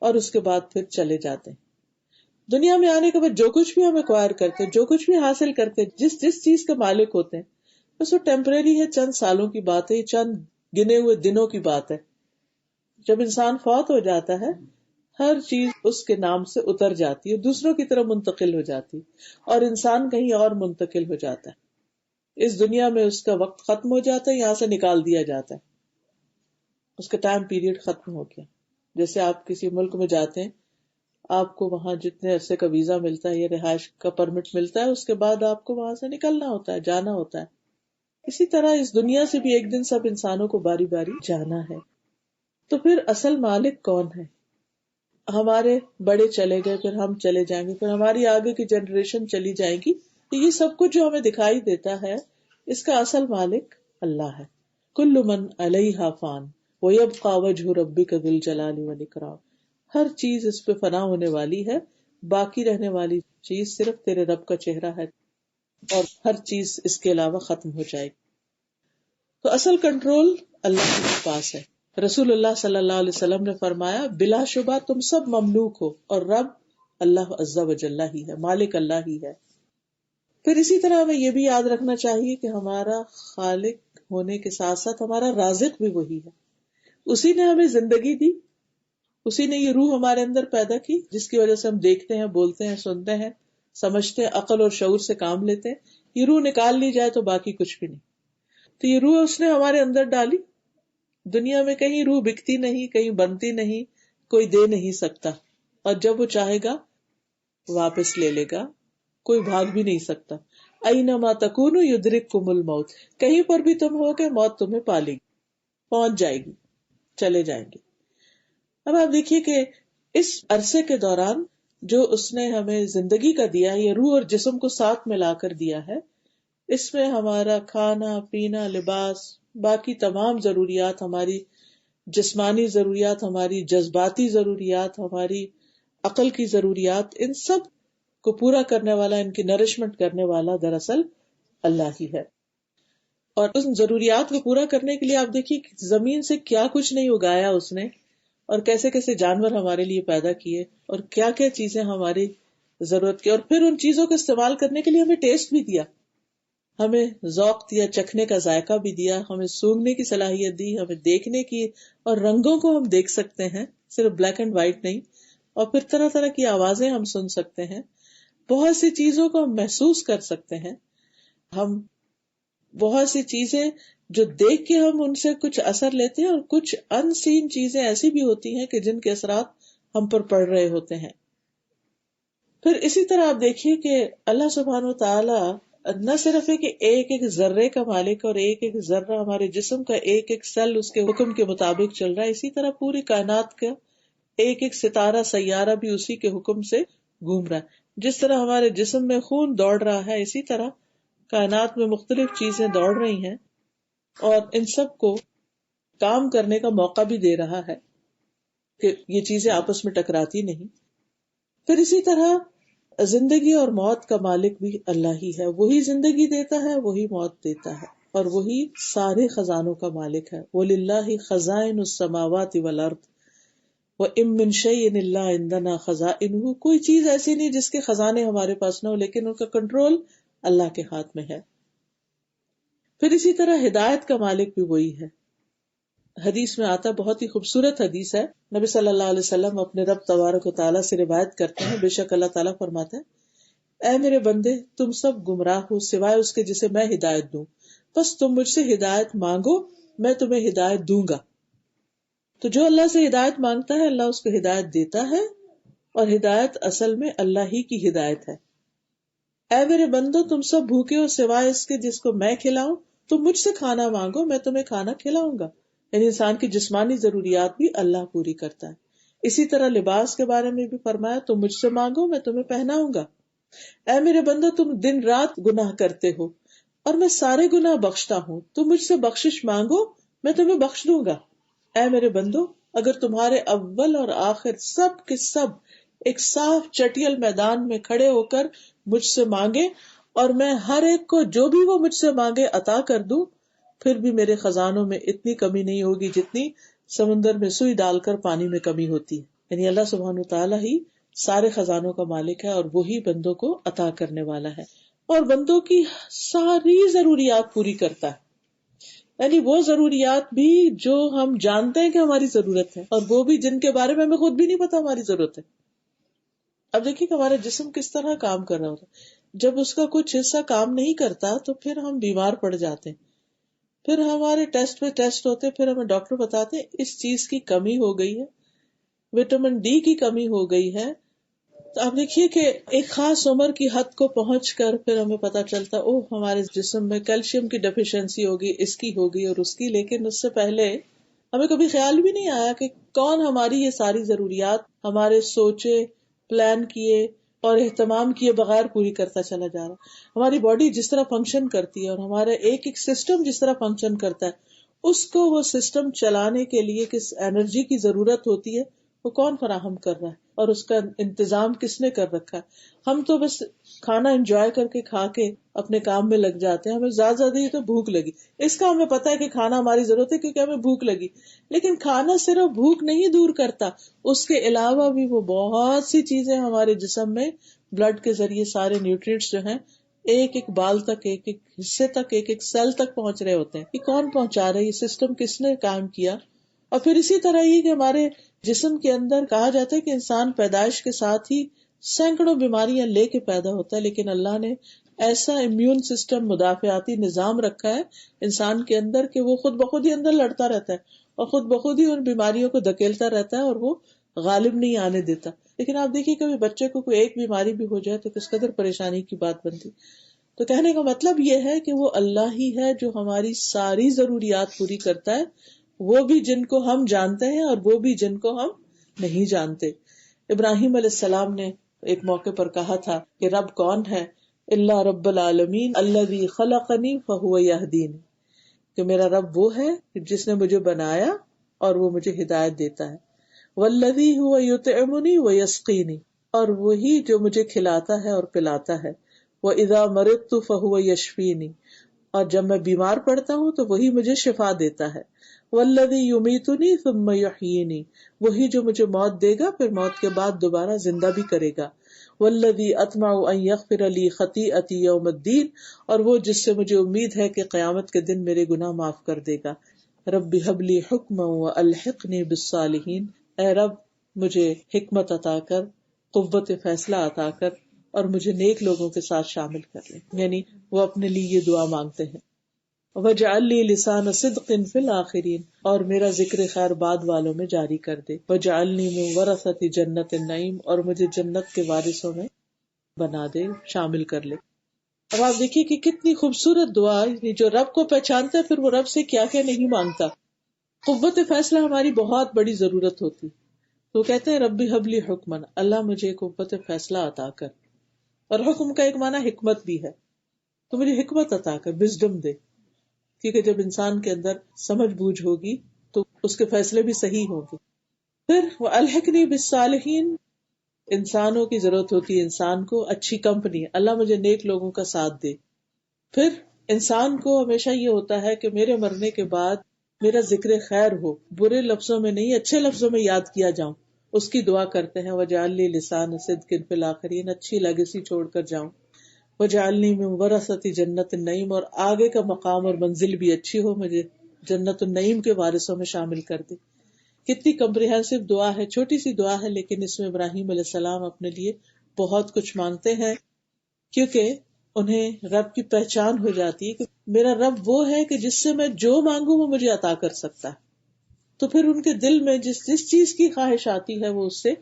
اور اس کے بعد پھر چلے جاتے ہیں. دنیا میں آنے کے بعد جو کچھ بھی ہم ایکوائر کرتے ہیں، جو کچھ بھی حاصل کرتے ہیں، جس چیز کے مالک ہوتے ہیں، بس وہ ٹیمپریری ہے، چند سالوں کی بات ہے، چند گنے ہوئے دنوں کی بات ہے. جب انسان فوت ہو جاتا ہے ہر چیز اس کے نام سے اتر جاتی ہے، دوسروں کی طرف منتقل ہو جاتی ہے اور انسان کہیں اور منتقل ہو جاتا ہے. اس دنیا میں اس کا وقت ختم ہو جاتا ہے، یہاں سے نکال دیا جاتا ہے، اس کا ٹائم پیریڈ ختم ہو گیا. جیسے آپ کسی ملک میں جاتے ہیں، آپ کو وہاں جتنے عرصے کا ویزا ملتا ہے یا رہائش کا پرمٹ ملتا ہے، اس کے بعد آپ کو وہاں سے نکلنا ہوتا ہے، جانا ہوتا ہے. اسی طرح اس دنیا سے بھی ایک دن سب انسانوں کو باری باری جانا ہے. تو پھر اصل مالک کون ہے؟ ہمارے بڑے چلے گئے، پھر ہم چلے جائیں گے، پھر ہماری آگے کی جنریشن چلی جائے گی. تو یہ سب کچھ جو ہمیں دکھائی دیتا ہے، اس کا اصل مالک اللہ ہے. کل من علیہا فان ویبقی وجہ ربک ذو الجلال والاکرام. ہر چیز اس پہ فنا ہونے والی ہے، باقی رہنے والی چیز صرف تیرے رب کا چہرہ ہے، اور ہر چیز اس کے علاوہ ختم ہو جائے گی. تو اصل کنٹرول اللہ کے پاس ہے. رسول اللہ صلی اللہ علیہ وسلم نے فرمایا بلا شبہ تم سب مملوک ہو اور رب اللہ عز و جل ہی ہے، مالک اللہ ہی ہے. پھر اسی طرح ہمیں یہ بھی یاد رکھنا چاہیے کہ ہمارا خالق ہونے کے ساتھ ساتھ ہمارا رازق بھی وہی ہے. اسی نے ہمیں زندگی دی، اسی نے یہ روح ہمارے اندر پیدا کی جس کی وجہ سے ہم دیکھتے ہیں، بولتے ہیں، سنتے ہیں، سمجھتے ہیں، عقل اور شعور سے کام لیتے ہیں. یہ روح نکال لی جائے تو باقی کچھ بھی نہیں. تو یہ روح اس نے ہمارے اندر ڈالی. دنیا میں کہیں روح بکتی نہیں، کہیں بنتی نہیں، کوئی دے نہیں سکتا، اور جب وہ چاہے گا واپس لے لے گا، کوئی بھاگ بھی نہیں سکتا. اینما تکونوا یدرککم الموت، کہیں پر بھی تم ہو کہ موت تمہیں پا لے گی، پہنچ جائے گی، چلے جائیں گے. اب آپ دیکھیے کہ اس عرصے کے دوران جو اس نے ہمیں زندگی کا دیا ہے، یہ روح اور جسم کو ساتھ ملا کر دیا ہے، اس میں ہمارا کھانا پینا، لباس، باقی تمام ضروریات، ہماری جسمانی ضروریات، ہماری جذباتی ضروریات، ہماری عقل کی ضروریات، ان سب کو پورا کرنے والا، ان کی نرشمنٹ کرنے والا دراصل اللہ ہی ہے. اور ان ضروریات کو پورا کرنے کے لیے آپ دیکھیے زمین سے کیا کچھ نہیں اگایا اس نے، اور کیسے کیسے جانور ہمارے لیے پیدا کیے، اور کیا کیا چیزیں ہماری ضرورت کی، اور پھر ان چیزوں کو استعمال کرنے کے لیے ہمیں ٹیسٹ بھی دیا، ہمیں ذوق دیا، چکھنے کا ذائقہ بھی دیا، ہمیں سونگھنے کی صلاحیت دی، ہمیں دیکھنے کی، اور رنگوں کو ہم دیکھ سکتے ہیں، صرف بلیک اینڈ وائٹ نہیں، اور پھر طرح طرح کی آوازیں ہم سن سکتے ہیں، بہت سی چیزوں کو ہم محسوس کر سکتے ہیں. ہم بہت سی چیزیں جو دیکھ کے ہم ان سے کچھ اثر لیتے ہیں، اور کچھ ان سین چیزیں ایسی بھی ہوتی ہیں کہ جن کے اثرات ہم پر پڑ رہے ہوتے ہیں. پھر اسی طرح آپ دیکھیے کہ اللہ سبحانہ و تعالی نہ صرف ہے کہ ایک ایک ذرے کا مالک، اور ایک ایک ذرہ ہمارے جسم کا ایک ایک سیل اس کے حکم کے مطابق چل رہا ہے، اسی طرح پوری کائنات کا ایک ایک ستارہ سیارہ بھی اسی کے حکم سے گھوم رہا ہے. جس طرح ہمارے جسم میں خون دوڑ رہا ہے، اسی طرح کائنات میں مختلف چیزیں دوڑ رہی ہیں، اور ان سب کو کام کرنے کا موقع بھی دے رہا ہے کہ یہ چیزیں آپس میں ٹکراتی نہیں. پھر اسی طرح زندگی اور موت کا مالک بھی اللہ ہی ہے، وہی زندگی دیتا ہے، وہی موت دیتا ہے، اور وہی سارے خزانوں کا مالک ہے. وَلِلَّهِ خَزَائِنُ السَّمَاوَاتِ وَالْأَرْضِ وَإِن مِّن شَيْءٍ إِلَّا عِندَنَا خَزَائِنُهُ. کوئی چیز ایسی نہیں جس کے خزانے ہمارے پاس نہ ہو، لیکن ان کا کنٹرول اللہ کے ہاتھ میں ہے. پھر اسی طرح ہدایت کا مالک بھی وہی ہے. حدیث میں آتا، بہت ہی خوبصورت حدیث ہے، نبی صلی اللہ علیہ وسلم اپنے رب تبارک و تعالیٰ سے روایت کرتے ہیں، بے شک اللہ تعالیٰ فرماتے ہیں، اے میرے بندے، تم سب گمراہ ہو سوائے اس کے جسے میں ہدایت دوں، بس تم مجھ سے ہدایت مانگو، میں تمہیں ہدایت دوں گا. تو جو اللہ سے ہدایت مانگتا ہے اللہ اس کو ہدایت دیتا ہے، اور ہدایت اصل میں اللہ ہی کی ہدایت ہے. اے میرے بندو، تم سب بھوکے ہو سوائے اس کے جس کو میں کھلاؤں، تم مجھ سے کھانا مانگو، میں تمہیں کھانا کھلاؤں گا. یعنی انسان کی جسمانی ضروریات بھی اللہ پوری کرتا ہے. اسی طرح لباس کے بارے میں بھی فرمایا تم مجھ سے مانگو میں تمہیں پہناؤں گا. اے میرے بندو تم دن رات گناہ کرتے ہو اور میں سارے گناہ بخشتا ہوں, تم مجھ سے بخشش مانگو میں تمہیں بخش دوں گا. اے میرے بندو اگر تمہارے اول اور آخر سب کے سب ایک صاف چٹیل میدان میں کھڑے ہو کر مجھ سے مانگے اور میں ہر ایک کو جو بھی وہ مجھ سے مانگے عطا کر دوں, پھر بھی میرے خزانوں میں اتنی کمی نہیں ہوگی جتنی سمندر میں سوئی ڈال کر پانی میں کمی ہوتی ہے. یعنی اللہ سبحانہ وتعالیٰ ہی سارے خزانوں کا مالک ہے اور وہی بندوں کو عطا کرنے والا ہے اور بندوں کی ساری ضروریات پوری کرتا ہے. یعنی وہ ضروریات بھی جو ہم جانتے ہیں کہ ہماری ضرورت ہے اور وہ بھی جن کے بارے میں ہمیں خود بھی نہیں پتا ہماری ضرورت ہے. اب دیکھیے کہ ہمارا جسم کس طرح کام کر رہا ہوتا ہے. جب اس کا کچھ حصہ کام نہیں کرتا تو پھر ہم بیمار پڑ جاتے ہیں, پھر ہمارے ٹیسٹ پہ ٹیسٹ ہوتے, پھر ہمیں ڈاکٹر بتاتے ہیں اس چیز کی کمی ہو گئی ہے, وٹامن ڈی کی کمی ہو گئی ہے. تو آپ دیکھیے کہ ایک خاص عمر کی حد کو پہنچ کر پھر ہمیں پتا چلتا اوہ ہمارے جسم میں کیلشیم کی ڈیفیشنسی ہوگی, اس کی ہوگی اور اس کی. لیکن اس سے پہلے ہمیں کبھی خیال بھی نہیں آیا کہ کون ہماری یہ ساری ضروریات ہمارے سوچے, پلان کیے اور اہتمام کیے بغیر پوری کرتا چلا جا رہا. ہماری باڈی جس طرح فنکشن کرتی ہے اور ہمارا ایک ایک سسٹم جس طرح فنکشن کرتا ہے, اس کو وہ سسٹم چلانے کے لیے کس انرجی کی ضرورت ہوتی ہے وہ کون فراہم کر رہا ہے اور اس کا انتظام کس نے کر رکھا ہے. ہم تو بس کھانا انجوائے کر کے کھا کے اپنے کام میں لگ جاتے ہیں, ہمیں زیادہ زیادہ ہی تو بھوک لگی, اس کا ہمیں پتا ہے کہ کھانا ہماری ضرورت ہے کیونکہ ہمیں بھوک لگی. لیکن کھانا صرف بھوک نہیں دور کرتا, اس کے علاوہ بھی وہ بہت سی چیزیں ہمارے جسم میں بلڈ کے ذریعے سارے نیوٹریٹس جو ہیں ایک ایک بال تک, ایک ایک حصے تک, ایک ایک سیل تک پہنچ رہے ہوتے ہیں. یہ کون پہنچا رہا ہے, یہ سسٹم کس نے کام کیا. اور پھر اسی طرح یہ کہ ہمارے جسم کے اندر کہا جاتا ہے کہ انسان پیدائش کے ساتھ ہی سینکڑوں بیماریاں لے کے پیدا ہوتا ہے, لیکن اللہ نے ایسا امیون سسٹم, مدافعاتی نظام رکھا ہے انسان کے اندر کہ وہ خود بخود ہی اندر لڑتا رہتا ہے اور خود بخود ہی ان بیماریوں کو دھکیلتا رہتا ہے اور وہ غالب نہیں آنے دیتا. لیکن آپ دیکھیے کبھی بچے کو کوئی ایک بیماری بھی ہو جائے تو کس قدر پریشانی کی بات بنتی. تو کہنے کا مطلب یہ ہے کہ وہ اللہ ہی ہے جو ہماری ساری ضروریات پوری کرتا ہے, وہ بھی جن کو ہم جانتے ہیں اور وہ بھی جن کو ہم نہیں جانتے. ابراہیم علیہ السلام نے ایک موقع پر کہا تھا کہ رب کون ہے, اللہ رب العالمین الذی خلقنی فہو یہدین, کہ میرا رب وہ ہے جس نے مجھے بنایا اور وہ مجھے ہدایت دیتا ہے. والذی هو یطعمنی ویسقینی, اور وہی جو مجھے کھلاتا ہے اور پلاتا ہے. واذا مرضت فہو یشفینی, اور جب میں بیمار پڑتا ہوں تو وہی مجھے شفا دیتا ہے. والذی یمیتنی ثم یحیینی, وہی جو مجھے موت دے گا پھر موت کے بعد دوبارہ زندہ بھی کرے گا. والذی اطمع ان یغفر لی خطیئتی یوم الدین, اور وہ جس سے مجھے امید ہے کہ قیامت کے دن میرے گناہ معاف کر دے گا. رب ہب لی حکما والحقنی بالصالحین, اے رب مجھے حکمت عطا کر, قوت فیصلہ عطا کر اور مجھے نیک لوگوں کے ساتھ شامل کر لے. یعنی وہ اپنے لیے یہ دعا مانگتے ہیں. وَاجْعَلْ لِي لِسَانَ صِدْقٍ فِي الْآخِرِينَ, اور میرا ذکر خیر بعد والوں میں جاری کر دے. وَاجْعَلْنِي مِن وَرَثَةِ جَنَّةِ النَّعِيمِ, اور مجھے جنت کے وارثوں میں بنا دے, شامل کر لے. اب آپ دیکھیے کہ کتنی خوبصورت دعا, جو رب کو پہچانتا ہے پھر وہ رب سے کیا کیا نہیں مانگتا. قوت فیصلہ ہماری بہت بڑی ضرورت ہوتی, تو کہتے ہیں ربی حب لی حکمن, اللہ مجھے قوت فیصلہ عطا کر. اور حکم کا ایک معنی حکمت بھی ہے, تو مجھے حکمت عطا کر, وزڈم دے, کیونکہ جب انسان کے اندر سمجھ بوجھ ہوگی تو اس کے فیصلے بھی صحیح ہوں گے. پھر وَأَلْحِقْنِي بِالصَّالِحِينَ, انسانوں کی ضرورت ہوتی ہے انسان کو اچھی کمپنی, اللہ مجھے نیک لوگوں کا ساتھ دے. پھر انسان کو ہمیشہ یہ ہوتا ہے کہ میرے مرنے کے بعد میرا ذکر خیر ہو, برے لفظوں میں نہیں اچھے لفظوں میں یاد کیا جاؤں, اس کی دعا کرتے ہیں. وَاجْعَلْ لِي لِسَانَ صِدْقٍ فِي الْآخِرِينَ, اچھی لیگیسی چھوڑ کر جاؤں. وَاجْعَلْنِي مِن وَرَثَةِ جَنَّةِ النَّعِيمِ, اور آگے کا مقام اور منزل بھی اچھی ہو, مجھے جنت النعیم کے وارثوں میں شامل کر دے. کتنی کمپریہنسو دعا ہے, چھوٹی سی دعا ہے, لیکن اس میں ابراہیم علیہ السلام اپنے لیے بہت کچھ مانگتے ہیں, کیونکہ انہیں رب کی پہچان ہو جاتی ہے کہ میرا رب وہ ہے کہ جس سے میں جو مانگوں وہ مجھے عطا کر سکتا ہے. تو پھر ان کے دل میں جس چیز کی خواہش آتی ہے وہ اس سے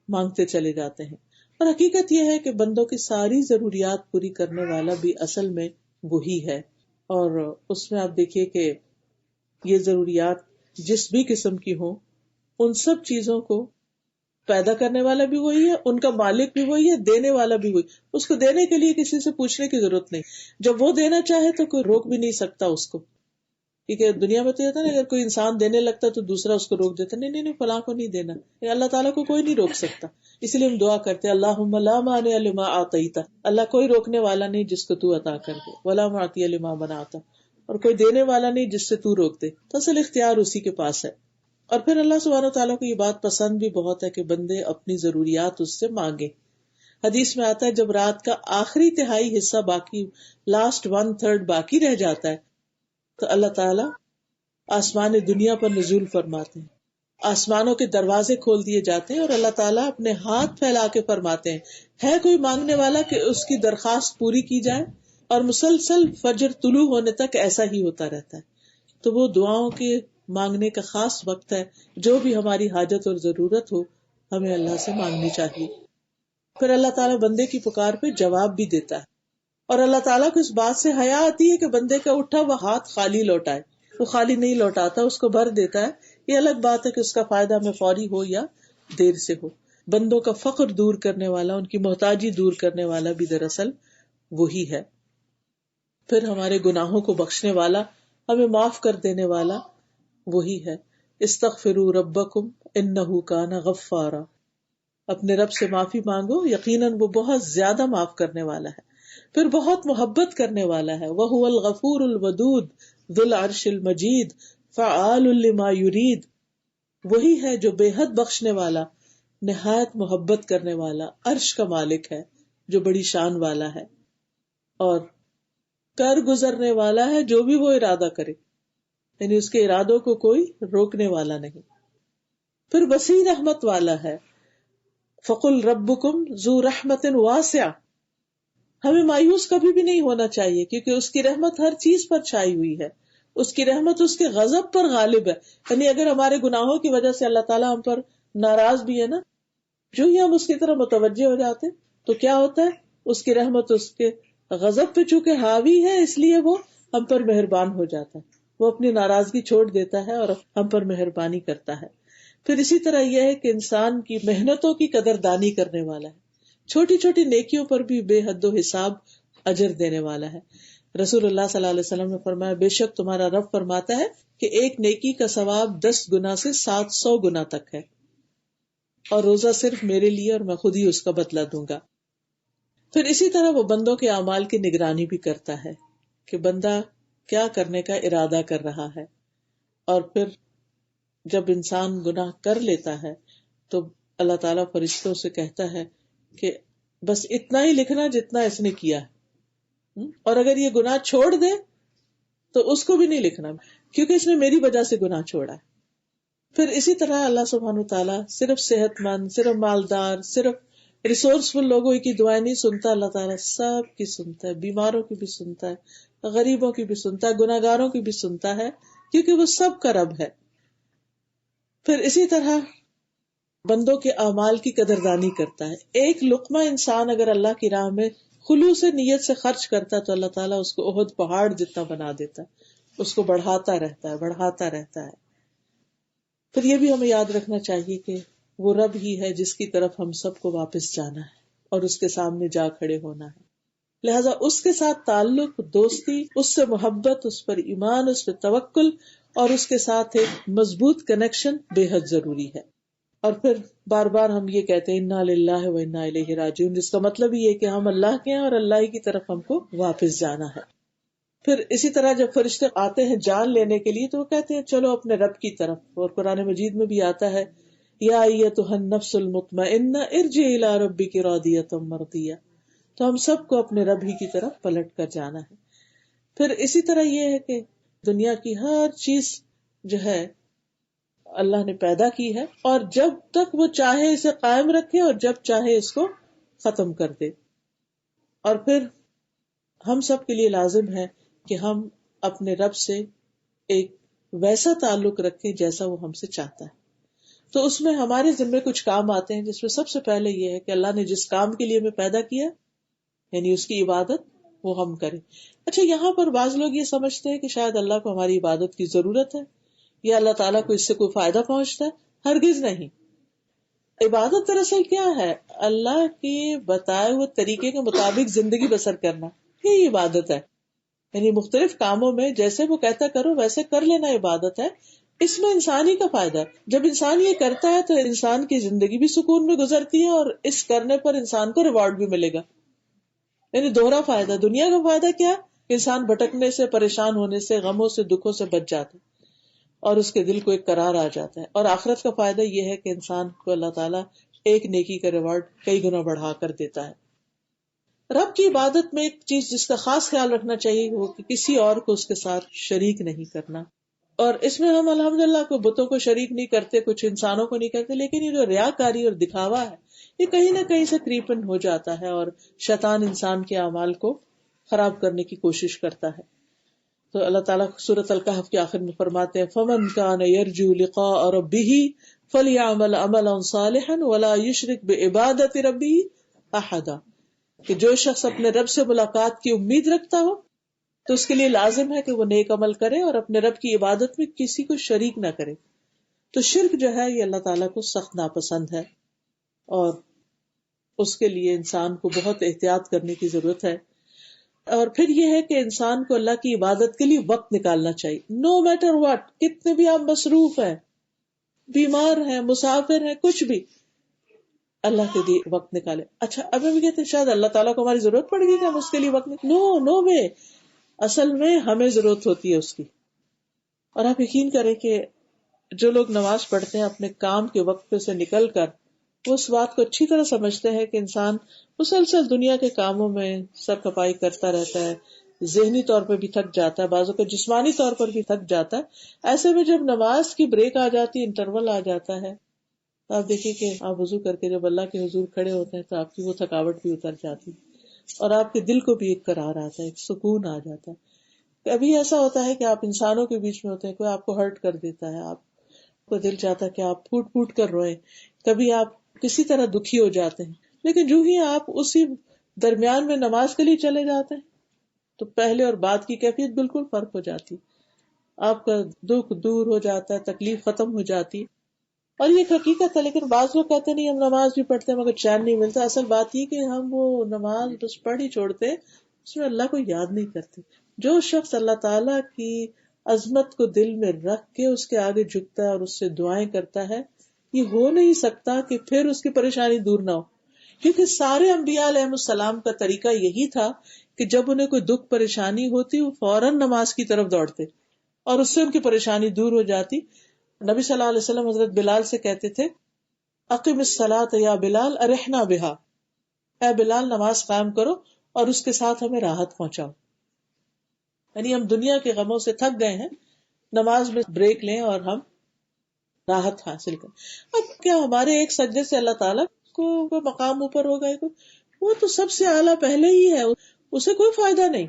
مانگتے چلے جاتے ہیں. اور حقیقت یہ ہے کہ بندوں کی ساری ضروریات پوری کرنے والا بھی اصل میں وہی ہے. اور اس میں آپ دیکھیے کہ یہ ضروریات جس بھی قسم کی ہوں, ان سب چیزوں کو پیدا کرنے والا بھی وہی ہے، ان کا مالک بھی وہی ہے، دینے والا بھی وہی. اس کو دینے کے لیے کسی سے پوچھنے کی ضرورت نہیں. جب وہ دینا چاہے تو کوئی روک بھی نہیں سکتا اس کو. کیونکہ دنیا میں تو یہ تھا نا، اگر کوئی انسان دینے لگتا تو دوسرا اس کو روک دیتا، نہیں نہیں نہیں فلاں کو نہیں دینا. اللہ تعالیٰ کو کوئی نہیں روک سکتا. اسی لیے ہم دعا کرتے ہیں اللہم لا مانع لما اعطیت، اللہ کوئی روکنے والا نہیں جس کو تو عطا کر دے، ولا معطی لما منعت، اور کوئی دینے والا نہیں جس سے تو روک دے. تو اصل اختیار اسی کے پاس ہے. اور پھر اللہ سبحانہ وتعالیٰ کو یہ بات پسند بھی بہت ہے کہ بندے اپنی ضروریات اس سے مانگے. حدیث میں آتا ہے جب رات کا آخری تہائی حصہ باقی، لاسٹ 1/3 باقی رہ جاتا ہے، تو اللہ تعالیٰ آسمان دنیا پر نزول فرماتے ہیں، آسمانوں کے دروازے کھول دیے جاتے ہیں اور اللہ تعالیٰ اپنے ہاتھ پھیلا کے فرماتے ہیں ہے کوئی مانگنے والا کہ اس کی درخواست پوری کی جائے. اور مسلسل فجر طلوع ہونے تک ایسا ہی ہوتا رہتا ہے. تو وہ دعاؤں کے مانگنے کا خاص وقت ہے. جو بھی ہماری حاجت اور ضرورت ہو ہمیں اللہ سے مانگنی چاہیے. پھر اللہ تعالیٰ بندے کی پکار پہ جواب بھی دیتا ہے. اور اللہ تعالیٰ کو اس بات سے حیا آتی ہے کہ بندے کا اٹھا وہ ہاتھ خالی لوٹائے. وہ خالی نہیں لوٹاتا، اس کو بھر دیتا ہے. یہ الگ بات ہے کہ اس کا فائدہ ہمیں فوری ہو یا دیر سے ہو. بندوں کا فقر دور کرنے والا، ان کی محتاجی دور کرنے والا بھی دراصل وہی ہے. پھر ہمارے گناہوں کو بخشنے والا، ہمیں معاف کر دینے والا وہی ہے. استغفروا ربکم انہ کان غفارا، اپنے رب سے معافی مانگو، یقیناً وہ بہت زیادہ معاف کرنے والا ہے، پھر بہت محبت کرنے والا ہے. وہو الغفور الودود ذو العرش المجید فعال لما یرید، وہی ہے جو بے حد بخشنے والا، نہایت محبت کرنے والا، عرش کا مالک ہے جو بڑی شان والا ہے، اور کر گزرنے والا ہے جو بھی وہ ارادہ کرے، یعنی اس کے ارادوں کو کوئی روکنے والا نہیں. پھر وسیع رحمت والا ہے. فقل ربکم ذو رحمت واسعہ، ہمیں مایوس کبھی بھی نہیں ہونا چاہیے کیونکہ اس کی رحمت ہر چیز پر چھائی ہوئی ہے. اس کی رحمت اس کے غضب پر غالب ہے. یعنی اگر ہمارے گناہوں کی وجہ سے اللہ تعالیٰ ہم پر ناراض بھی ہے نا، جو ہی ہم اس کی طرف متوجہ ہو جاتے تو کیا ہوتا ہے، اس کی رحمت اس کے غضب پہ چونکہ حاوی ہے اس لیے وہ ہم پر مہربان ہو جاتا ہے. وہ اپنی ناراضگی چھوڑ دیتا ہے اور ہم پر مہربانی کرتا ہے. پھر اسی طرح یہ ہے کہ انسان کی محنتوں کی قدردانی کرنے والا ہے. چھوٹی چھوٹی نیکیوں پر بھی بے حد و حساب اجر دینے والا ہے. رسول اللہ صلی اللہ علیہ وسلم نے فرمایا بے شک تمہارا رب فرماتا ہے کہ ایک نیکی کا ثواب 10 گنا سے 700 گنا تک ہے، اور روزہ صرف میرے لیے اور میں خود ہی اس کا بدلہ دوں گا. پھر اسی طرح وہ بندوں کے اعمال کی نگرانی بھی کرتا ہے کہ بندہ کیا کرنے کا ارادہ کر رہا ہے. اور پھر جب انسان گناہ کر لیتا ہے تو اللہ تعالیٰ فرشتوں سے کہتا ہے کہ بس اتنا ہی لکھنا جتنا اس نے کیا ہے، اور اگر یہ گناہ چھوڑ دے تو اس کو بھی نہیں لکھنا کیونکہ اس نے میری وجہ سے گناہ چھوڑا ہے. پھر اسی طرح اللہ سبحانہ وتعالیٰ صرف صحت مند، صرف مالدار، صرف ریسورسفل لوگوں کی دعائیں نہیں سنتا. اللہ تعالیٰ سب کی سنتا ہے، بیماروں کی بھی سنتا ہے، غریبوں کی بھی سنتا ہے، گناہگاروں کی بھی سنتا ہے، کیونکہ وہ سب کا رب ہے. پھر اسی طرح بندوں کے اعمال کی قدردانی کرتا ہے. ایک لقمہ انسان اگر اللہ کی راہ میں خلوص نیت سے خرچ کرتا ہے تو اللہ تعالیٰ اس کو احد پہاڑ جتنا بنا دیتا ہے، اس کو بڑھاتا رہتا ہے، بڑھاتا رہتا ہے. پھر یہ بھی ہمیں یاد رکھنا چاہیے کہ وہ رب ہی ہے جس کی طرف ہم سب کو واپس جانا ہے اور اس کے سامنے جا کھڑے ہونا ہے. لہذا اس کے ساتھ تعلق، دوستی، اس سے محبت، اس پر ایمان، اس پر توکل اور اس کے ساتھ ایک مضبوط کنیکشن بے حد ضروری ہے. اور پھر بار بار ہم یہ کہتے ہیں انا للہ و انا الیہ راجعون، جس کا مطلب یہ ہے کہ ہم اللہ کے ہیں اور اللہ ہی کی طرف ہم کو واپس جانا ہے. پھر اسی طرح جب فرشتے آتے ہیں جان لینے کے لیے تو وہ کہتے ہیں چلو اپنے رب کی طرف. اور قرآن مجید میں بھی آتا ہے یا ایتھا النفس المطمئنہ ارجعی الی ربک راضیۃ مرضیہ. تو ہم سب کو اپنے رب ہی کی طرف پلٹ کر جانا ہے. پھر اسی طرح یہ ہے کہ دنیا کی ہر چیز جو ہے اللہ نے پیدا کی ہے، اور جب تک وہ چاہے اسے قائم رکھے اور جب چاہے اس کو ختم کر دے. اور پھر ہم سب کے لیے لازم ہے کہ ہم اپنے رب سے ایک ویسا تعلق رکھیں جیسا وہ ہم سے چاہتا ہے. تو اس میں ہمارے ذمہ کچھ کام آتے ہیں جس میں سب سے پہلے یہ ہے کہ اللہ نے جس کام کے لیے ہمیں پیدا کیا یعنی اس کی عبادت وہ ہم کریں. اچھا، یہاں پر بعض لوگ یہ سمجھتے ہیں کہ شاید اللہ کو ہماری عبادت کی ضرورت ہے یا اللہ تعالیٰ کو اس سے کوئی فائدہ پہنچتا ہے. ہرگز نہیں. عبادت دراصل کیا ہے؟ اللہ کے بتائے ہوئے طریقے کے مطابق زندگی بسر کرنا، یہی عبادت ہے. یعنی مختلف کاموں میں جیسے وہ کہتا کرو ویسے کر لینا عبادت ہے. اس میں انسان ہی کا فائدہ ہے. جب انسان یہ کرتا ہے تو انسان کی زندگی بھی سکون میں گزرتی ہے، اور اس کرنے پر انسان کو ریوارڈ بھی ملے گا. یعنی دوہرا فائدہ. دنیا کا فائدہ کیا؟ انسان بھٹکنے سے، پریشان ہونے سے، غموں سے، دکھوں سے بچ جاتا ہے اور اس کے دل کو ایک قرار آ جاتا ہے. اور آخرت کا فائدہ یہ ہے کہ انسان کو اللہ تعالیٰ ایک نیکی کا ریوارڈ کئی گنا بڑھا کر دیتا ہے. رب کی عبادت میں ایک چیز جس کا خاص خیال رکھنا چاہیے وہ کہ کسی اور کو اس کے ساتھ شریک نہیں کرنا. اور اس میں ہم الحمدللہ کو بتوں کو شریک نہیں کرتے، کچھ انسانوں کو نہیں کرتے، لیکن یہ جو ریاکاری اور دکھاوا ہے یہ کہیں نہ کہیں سے کریپن ہو جاتا ہے اور شیطان انسان کے اعمال کو خراب کرنے کی کوشش کرتا ہے. تو اللہ تعالیٰ سورۃ الکہف کے آخر میں فرماتے ہیں فَمَنْ كَانَ يَرْجُو لِقَاءَ رَبِّهِ فَلْيَعْمَلْ عَمَلًا صَالِحًا وَلَا يُشْرِكْ بِعِبَادَةِ رَبِّهِ أَحَدًا، کہ جو شخص اپنے رب سے ملاقات کی امید رکھتا ہو تو اس کے لیے لازم ہے کہ وہ نیک عمل کرے اور اپنے رب کی عبادت میں کسی کو شریک نہ کرے. تو شرک جو ہے یہ اللہ تعالیٰ کو سخت ناپسند ہے اور اس کے لیے انسان کو بہت احتیاط کرنے کی ضرورت ہے. اور پھر یہ ہے کہ انسان کو اللہ کی عبادت کے لیے وقت نکالنا چاہیے. نو میٹر واٹ، کتنے بھی آپ مصروف ہیں، بیمار ہیں، مسافر ہیں، کچھ بھی، اللہ کے لیے وقت نکالے. اچھا اب ہم کہتے ہیں شاید اللہ تعالیٰ کو ہماری ضرورت پڑے گی کہ ہم اس کے لیے وقت نو وے. اصل میں ہمیں ضرورت ہوتی ہے اس کی. اور آپ یقین کریں کہ جو لوگ نماز پڑھتے ہیں اپنے کام کے وقت پہ سے نکل کر وہ اس بات کو اچھی طرح سمجھتے ہیں کہ انسان مسلسل دنیا کے کاموں میں سر کھپائی کرتا رہتا ہے، ذہنی طور پر بھی تھک جاتا ہے، بعضوں کو جسمانی طور پر بھی تھک جاتا ہے. ایسے میں جب نماز کی بریک آ جاتی ہے، انٹرول آ جاتا ہے، تو آپ دیکھیں کہ آپ وضو کر کے جب اللہ کے حضور کھڑے ہوتے ہیں تو آپ کی وہ تھکاوٹ بھی اتر جاتی اور آپ کے دل کو بھی ایک قرار آتا ہے، ایک سکون آ جاتا ہے. کبھی ایسا ہوتا ہے کہ آپ انسانوں کے بیچ میں ہوتے ہیں، کوئی آپ کو ہرٹ کر دیتا ہے، آپ کو دل چاہتا ہے کہ آپ پھوٹ پھوٹ کر روئیں، کبھی آپ کسی طرح دکھی ہو جاتے ہیں، لیکن جو ہی آپ اسی درمیان میں نماز کے لیے چلے جاتے ہیں تو پہلے اور بعد کی کیفیت بالکل فرق ہو جاتی، آپ کا دکھ دور ہو جاتا ہے، تکلیف ختم ہو جاتی. اور یہ ایک حقیقت ہے. لیکن بعض لوگ کہتے نہیں ہم نماز بھی پڑھتے ہیں مگر چین نہیں ملتا. اصل بات یہ کہ ہم وہ نماز بس پڑھ ہی چھوڑتے، اس میں اللہ کو یاد نہیں کرتے. جو شخص اللہ تعالیٰ کی عظمت کو دل میں رکھ کے اس کے آگے جھکتا ہے اور اس سے دعائیں کرتا ہے، یہ ہو نہیں سکتا کہ پھر اس کی پریشانی دور نہ ہو. کیونکہ سارے انبیاء علیہ السلام کا طریقہ یہی تھا کہ جب انہیں کوئی دکھ پریشانی ہوتی وہ فوراً نماز کی طرف دوڑتے اور اس سے ان کی پریشانی دور ہو جاتی. نبی صلی اللہ علیہ وسلم حضرت بلال سے کہتے تھے اقم الصلاۃ یا بلال ارحنا بہا، اے بلال نماز قائم کرو اور اس کے ساتھ ہمیں راحت پہنچاؤ. یعنی ہم دنیا کے غموں سے تھک گئے ہیں، نماز میں بریک لیں اور ہم راحت حاصل کریں. اب کیا ہمارے ایک سجدے سے اللہ تعالیٰ کو کوئی مقام اوپر ہوگا؟ وہ تو سب سے اعلیٰ پہلے ہی ہے، اسے کوئی فائدہ نہیں.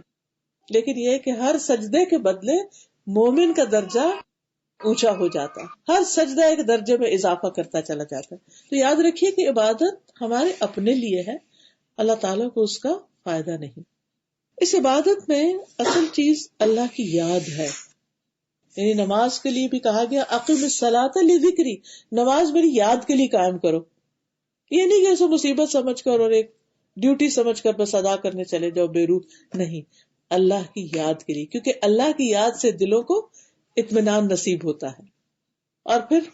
لیکن یہ کہ ہر سجدے کے بدلے مومن کا درجہ اونچا ہو جاتا ہے، ہر سجدہ ایک درجے میں اضافہ کرتا چلا جاتا ہے. تو یاد رکھیے کہ عبادت ہمارے اپنے لیے ہے، اللہ تعالیٰ کو اس کا فائدہ نہیں. اس عبادت میں اصل چیز اللہ کی یاد ہے. یعنی نماز کے لیے بھی کہا گیا اقم الصلاۃ لذکری، نماز میری یاد کے لیے قائم کرو. یہ نہیں کہ اسے مصیبت سمجھ کر اور ایک ڈیوٹی سمجھ کر بس ادا کرنے چلے جاؤ بے روح، نہیں، اللہ کی یاد کے لیے، کیونکہ اللہ کی یاد سے دلوں کو اطمینان نصیب ہوتا ہے. اور پھر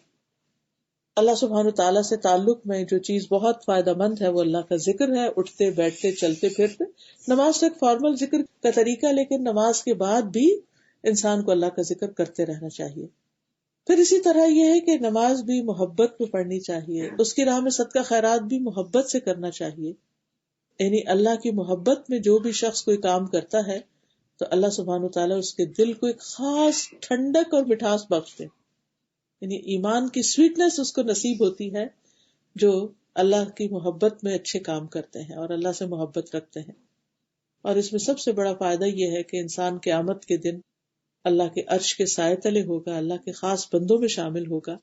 اللہ سبحانہ تعالیٰ سے تعلق میں جو چیز بہت فائدہ مند ہے وہ اللہ کا ذکر ہے. اٹھتے بیٹھتے چلتے پھرتے نماز تو ایک فارمل ذکر کا طریقہ، لیکن نماز کے بعد بھی انسان کو اللہ کا ذکر کرتے رہنا چاہیے. پھر اسی طرح یہ ہے کہ نماز بھی محبت میں پڑھنی چاہیے، اس کی راہ میں صدقہ خیرات بھی محبت سے کرنا چاہیے. یعنی اللہ کی محبت میں جو بھی شخص کوئی کام کرتا ہے تو اللہ سبحانہ تعالیٰ اس کے دل کو ایک خاص ٹھنڈک اور مٹھاس بخشتے، یعنی ایمان کی سویٹنس اس کو نصیب ہوتی ہے جو اللہ کی محبت میں اچھے کام کرتے ہیں اور اللہ سے محبت رکھتے ہیں. اور اس میں سب سے بڑا فائدہ یہ ہے کہ انسان قیامت کے دن اللہ کے عرش کے سائے تلے ہوگا، اللہ کے خاص بندوں میں شامل ہوگا.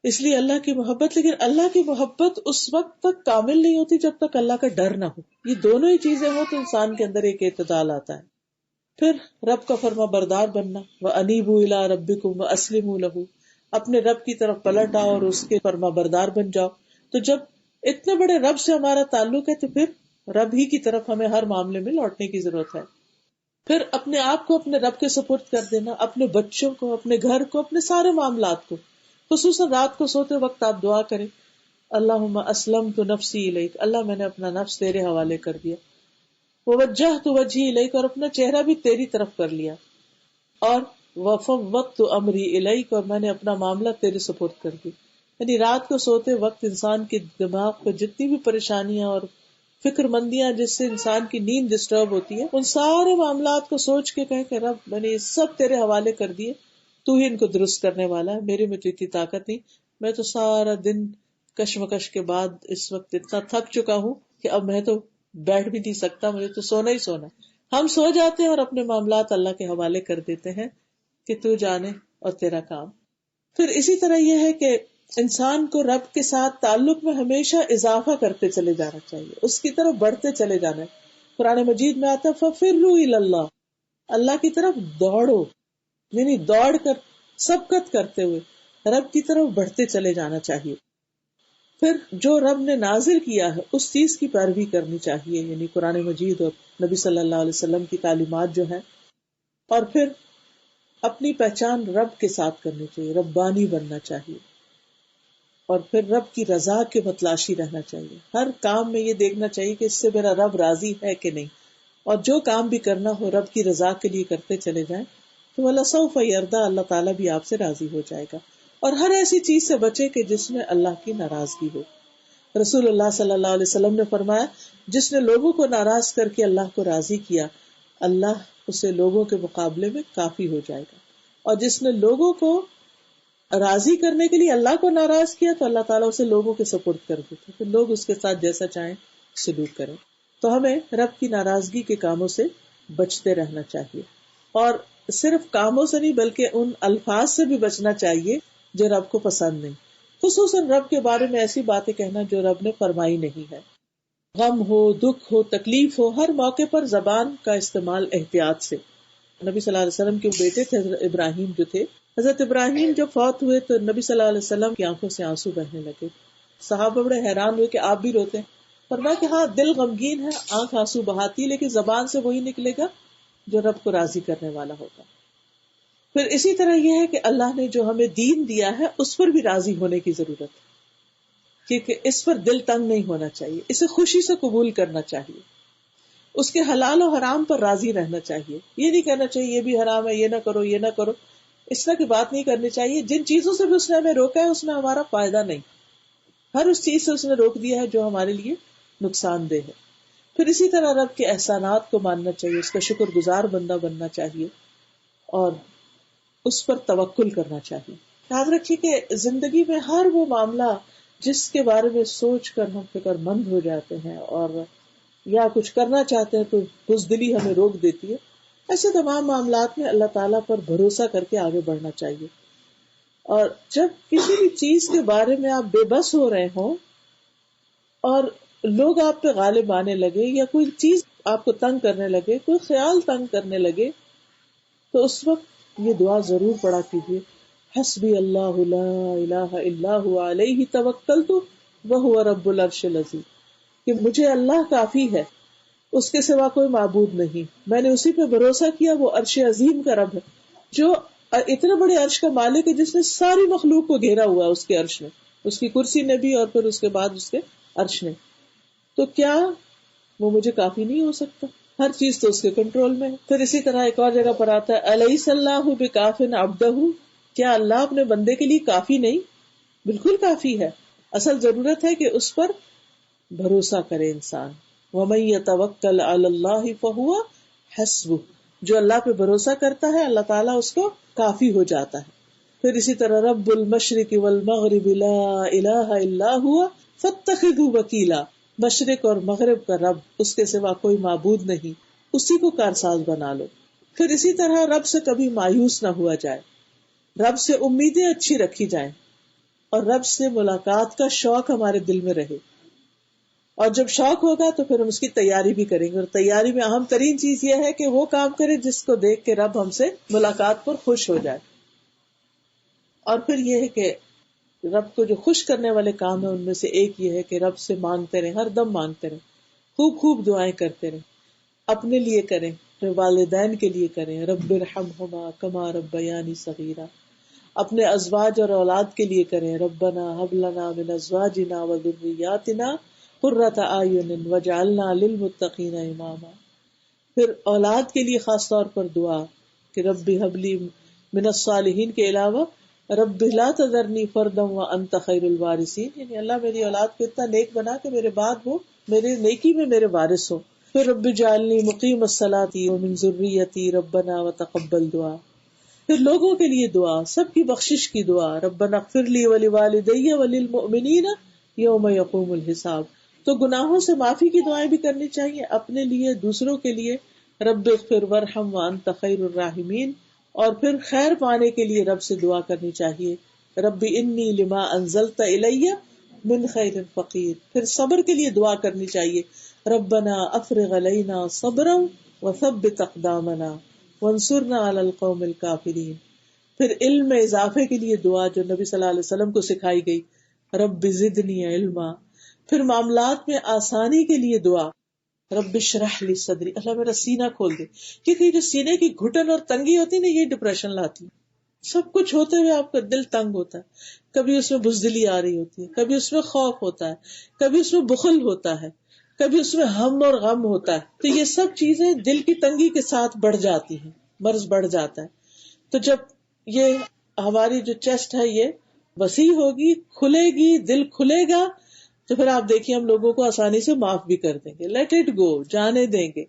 اس لیے اللہ کی محبت، لیکن اللہ کی محبت اس وقت تک کامل نہیں ہوتی جب تک اللہ کا ڈر نہ ہو. یہ دونوں ہی چیزیں ہوں تو انسان کے اندر ایک اعتدال آتا ہے. پھر رب کا فرما بردار بننا، وَأَنِيبُوا إِلَىٰ رَبِّكُمْ وَأَسْلِمُوا لَهُ، اپنے رب کی طرف پلٹ آؤ اور اس کے فرما بردار بن جاؤ. تو جب اتنے بڑے رب سے ہمارا تعلق ہے تو پھر رب ہی کی طرف ہمیں ہر معاملے میں لوٹنے کی ضرورت ہے. پھر اپنے آپ کو اپنے رب کے سپرد کر دینا، اپنے بچوں کو، اپنے گھر کو، اپنے سارے معاملات کو. خصوصاً رات کو سوتے وقت آپ دعا کریں، اللہم اسلمت نفسی الیک، اللہ میں نے اپنا نفس تیرے حوالے کر دیا. ووجہت وجہی الیک، اور اپنا چہرہ بھی تیری طرف کر لیا. اور وفوضت امری الیک، اور میں نے اپنا معاملہ تیرے سپرد کر دی. یعنی رات کو سوتے وقت انسان کے دماغ پہ جتنی بھی پریشانیاں اور فکر مندیاں جس سے انسان کی نیند ڈسٹرب ہوتی ہے، ان سارے معاملات کو سوچ کے کہیں کہ رب میں نے یہ سب تیرے حوالے کر دیے، تو ہی ان کو درست کرنے والا ہے، میرے میں تو اتنی طاقت نہیں. میں تو سارا دن کشمکش کے بعد اس وقت اتنا تھک چکا ہوں کہ اب میں تو بیٹھ بھی نہیں سکتا، مجھے تو سونا ہی سونا. ہم سو جاتے ہیں اور اپنے معاملات اللہ کے حوالے کر دیتے ہیں کہ تو جانے اور تیرا کام. پھر اسی طرح یہ ہے کہ انسان کو رب کے ساتھ تعلق میں ہمیشہ اضافہ کرتے چلے جانا چاہیے، اس کی طرف بڑھتے چلے جانا ہے. قرآن مجید میں آتا ہے فَفِرُّوا إِلَى اللَّهِ، اللہ کی طرف دوڑو، یعنی دوڑ کر سبقت کرتے ہوئے رب کی طرف بڑھتے چلے جانا چاہیے. پھر جو رب نے نازل کیا ہے اس چیز کی پیروی کرنی چاہیے، یعنی قرآن مجید اور نبی صلی اللہ علیہ وسلم کی تعلیمات جو ہیں. اور پھر اپنی پہچان رب کے ساتھ کرنی چاہیے، ربانی بننا چاہیے. اور پھر رب کی رضا کے متلاشی رہنا چاہیے، ہر کام میں یہ دیکھنا چاہیے کہ اس سے میرا رب راضی ہے کہ نہیں. اور جو کام بھی کرنا ہو رب کی رضا کے لیے کرتے چلے جائیں تو وَلَسَوْفَ يَرْضَىٰ، اللہ تعالیٰ بھی آپ سے راضی ہو جائے گا. اور ہر ایسی چیز سے بچے کہ جس میں اللہ کی ناراضگی ہو. رسول اللہ صلی اللہ علیہ وسلم نے فرمایا، جس نے لوگوں کو ناراض کر کے اللہ کو راضی کیا، اللہ اسے لوگوں کے مقابلے میں کافی ہو جائے گا. اور جس نے لوگوں کو راضی کرنے کے لیے اللہ کو ناراض کیا تو اللہ تعالیٰ اسے لوگوں کے سپرد کر دیتے، پھر لوگ اس کے ساتھ جیسا چاہیں سلوک کریں. تو ہمیں رب کی ناراضگی کے کاموں سے بچتے رہنا چاہیے، اور صرف کاموں سے نہیں بلکہ ان الفاظ سے بھی بچنا چاہیے جو رب کو پسند نہیں. خصوصاً رب کے بارے میں ایسی باتیں کہنا جو رب نے فرمائی نہیں ہے. غم ہو، دکھ ہو، تکلیف ہو، ہر موقع پر زبان کا استعمال احتیاط سے. نبی صلی اللہ علیہ وسلم کے بیٹے تھے حضرت ابراہیم جو تھے، حضرت ابراہیم جب فوت ہوئے تو نبی صلی اللہ علیہ وسلم کی آنکھوں سے آنسو بہنے لگے. صحابہ بڑے حیران ہوئے کہ آپ بھی روتے ہیں. فرمایا کہ ہاں، دل غمگین ہے، آنکھ آنسو بہاتی، لیکن زبان سے وہی نکلے گا جو رب کو راضی کرنے والا ہوگا. پھر اسی طرح یہ ہے کہ اللہ نے جو ہمیں دین دیا ہے اس پر بھی راضی ہونے کی ضرورت ہے، کیونکہ اس پر دل تنگ نہیں ہونا چاہیے، اسے خوشی سے قبول کرنا چاہیے. اس کے حلال و حرام پر راضی رہنا چاہیے. یہ نہیں کہنا چاہیے یہ بھی حرام ہے، یہ نہ کرو، یہ نہ کرو. اس طرح کی بات نہیں کرنی چاہیے. جن چیزوں سے بھی اس نے ہمیں روکا ہے اس میں ہمارا فائدہ نہیں، ہر اس چیز سے اس نے روک دیا ہے جو ہمارے لیے نقصان دہ ہے. پھر اسی طرح رب کے احسانات کو ماننا چاہیے، اس کا شکر گزار بندہ بننا چاہیے اور اس پر توکل کرنا چاہیے. یاد رکھیے کہ زندگی میں ہر وہ معاملہ جس کے بارے میں سوچ کر ہم فکر مند ہو جاتے ہیں اور یا کچھ کرنا چاہتے ہیں تو بزدلی ہمیں روک دیتی ہے، ایسے تمام معاملات میں اللہ تعالیٰ پر بھروسہ کر کے آگے بڑھنا چاہیے. اور جب کسی بھی چیز کے بارے میں آپ بے بس ہو رہے ہوں اور لوگ آپ پہ غالب آنے لگے یا کوئی چیز آپ کو تنگ کرنے لگے، کوئی خیال تنگ کرنے لگے، تو اس وقت یہ دعا ضرور پڑھا کیجیے، حسبی اللہ لا الہ الا هو علیہ توکلت وہو رب العرش العظیم، کہ مجھے اللہ کافی ہے، اس کے سوا کوئی معبود نہیں، میں نے اسی پہ بھروسہ کیا، وہ عرش عظیم کا رب ہے، جو اتنے بڑے عرش کا مالک ہے جس نے ساری مخلوق کو گھیرا ہوا ہے اس کے عرش نے، اس کی کرسی نے بھی اور پھر اس کے بعد اس کے عرش نے. تو کیا وہ مجھے کافی نہیں ہو سکتا؟ ہر چیز تو اس کے کنٹرول میں ہے. پھر اسی طرح ایک اور جگہ پر آتا ہے الیس اللہ بکاف عبدہ، کیا اللہ اپنے بندے کے لیے کافی نہیں؟ بالکل کافی ہے. اصل ضرورت ہے کہ اس پر بھروسہ کرے انسان. وَمَن يَتَوَكَّلْ عَلَى اللَّهِ فَهُوَ حَسْبُهُ، جو اللہ پہ بھروسہ کرتا ہے اللہ تعالیٰ اس کو کافی ہو جاتا ہے. پھر اسی طرح رب المشرق والمغرب لا الہ الا هو فاتخذه وکیلا، مشرق اور مغرب کا رب، اس کے سوا کوئی معبود نہیں، اسی کو کارساز بنا لو. پھر اسی طرح رب سے کبھی مایوس نہ ہوا جائے، رب سے امیدیں اچھی رکھی جائیں اور رب سے ملاقات کا شوق ہمارے دل میں رہے. اور جب شوق ہوگا تو پھر ہم اس کی تیاری بھی کریں گے، اور تیاری میں اہم ترین چیز یہ ہے کہ وہ کام کرے جس کو دیکھ کے رب ہم سے ملاقات پر خوش ہو جائے. اور پھر یہ ہے کہ رب کو جو خوش کرنے والے کام ہیں ان میں سے ایک یہ ہے کہ رب سے مانگتے رہیں، ہر دم مانگتے رہیں، خوب خوب دعائیں کرتے رہیں، اپنے لیے کریں، پھر والدین کے لیے کریں، رب ارحمہما کما ربیانی صغیرا، اپنے ازواج اور اولاد کے لیے کریں، ربنا ہب لنا من ازواجنا وذریاتنا قرۃ اعین واجعلنا للمتقین اماما، پھر اولاد کے لیے خاص طور پر دعا کہ رب ہب لی من الصالحین کے علاوہ رب لا تذرنی فردا وانت خیر الوارثین، یعنی اللہ میری اولاد کو اتنا نیک بنا کہ میرے بعد وہ میرے نیکی میں میرے وارث ہو. پھر رب اجعلنی مقیم الصلاۃ ومن ذریتی ربنا وتقبل دعا. پھر لوگوں کے لیے دعا، سب کی بخشش کی دعا، ربنا اغفر لی ولوالدی وللمؤمنین یوم یقوم الحساب. تو گناہوں سے معافی کی دعائیں بھی کرنی چاہیے، اپنے لیے، دوسروں کے لیے، رب اغفر وارحم وانت خیر الراحمین. اور پھر خیر پانے کے لیے رب سے دعا کرنی چاہیے، رب انی لما انزلت الی من خیر فقیر. پھر صبر کے لیے دعا کرنی چاہیے، ربنا افرغ علینا صبرا وثبت اقدامنا وانصرنا علی القوم الکافرین. پھر علم میں اضافے کے لیے دعا جو نبی صلی اللہ علیہ وسلم کو سکھائی گئی، رب زدنی علما. پھر معاملات میں آسانی کے لیے دعا، رب اشرح لی صدری، اللہ میرا سینہ کھول دے، کیونکہ جو سینے کی گھٹن اور تنگی ہوتی ہے نا، یہ ڈپریشن لاتی ہے. سب کچھ ہوتے ہوئے آپ کا دل تنگ ہوتا ہے، کبھی اس میں بزدلی آ رہی ہوتی ہے، کبھی اس میں خوف ہوتا ہے، کبھی اس میں بخل ہوتا ہے، کبھی اس میں ہم اور غم ہوتا ہے. تو یہ سب چیزیں دل کی تنگی کے ساتھ بڑھ جاتی ہیں، مرض بڑھ جاتا ہے. تو جب یہ ہماری جو چیسٹ ہے یہ وسیع ہوگی، کھلے گی، دل کھلے گا، تو پھر آپ دیکھیے ہم لوگوں کو آسانی سے معاف بھی کر دیں گے، لیٹ اٹ گو، جانے دیں گے.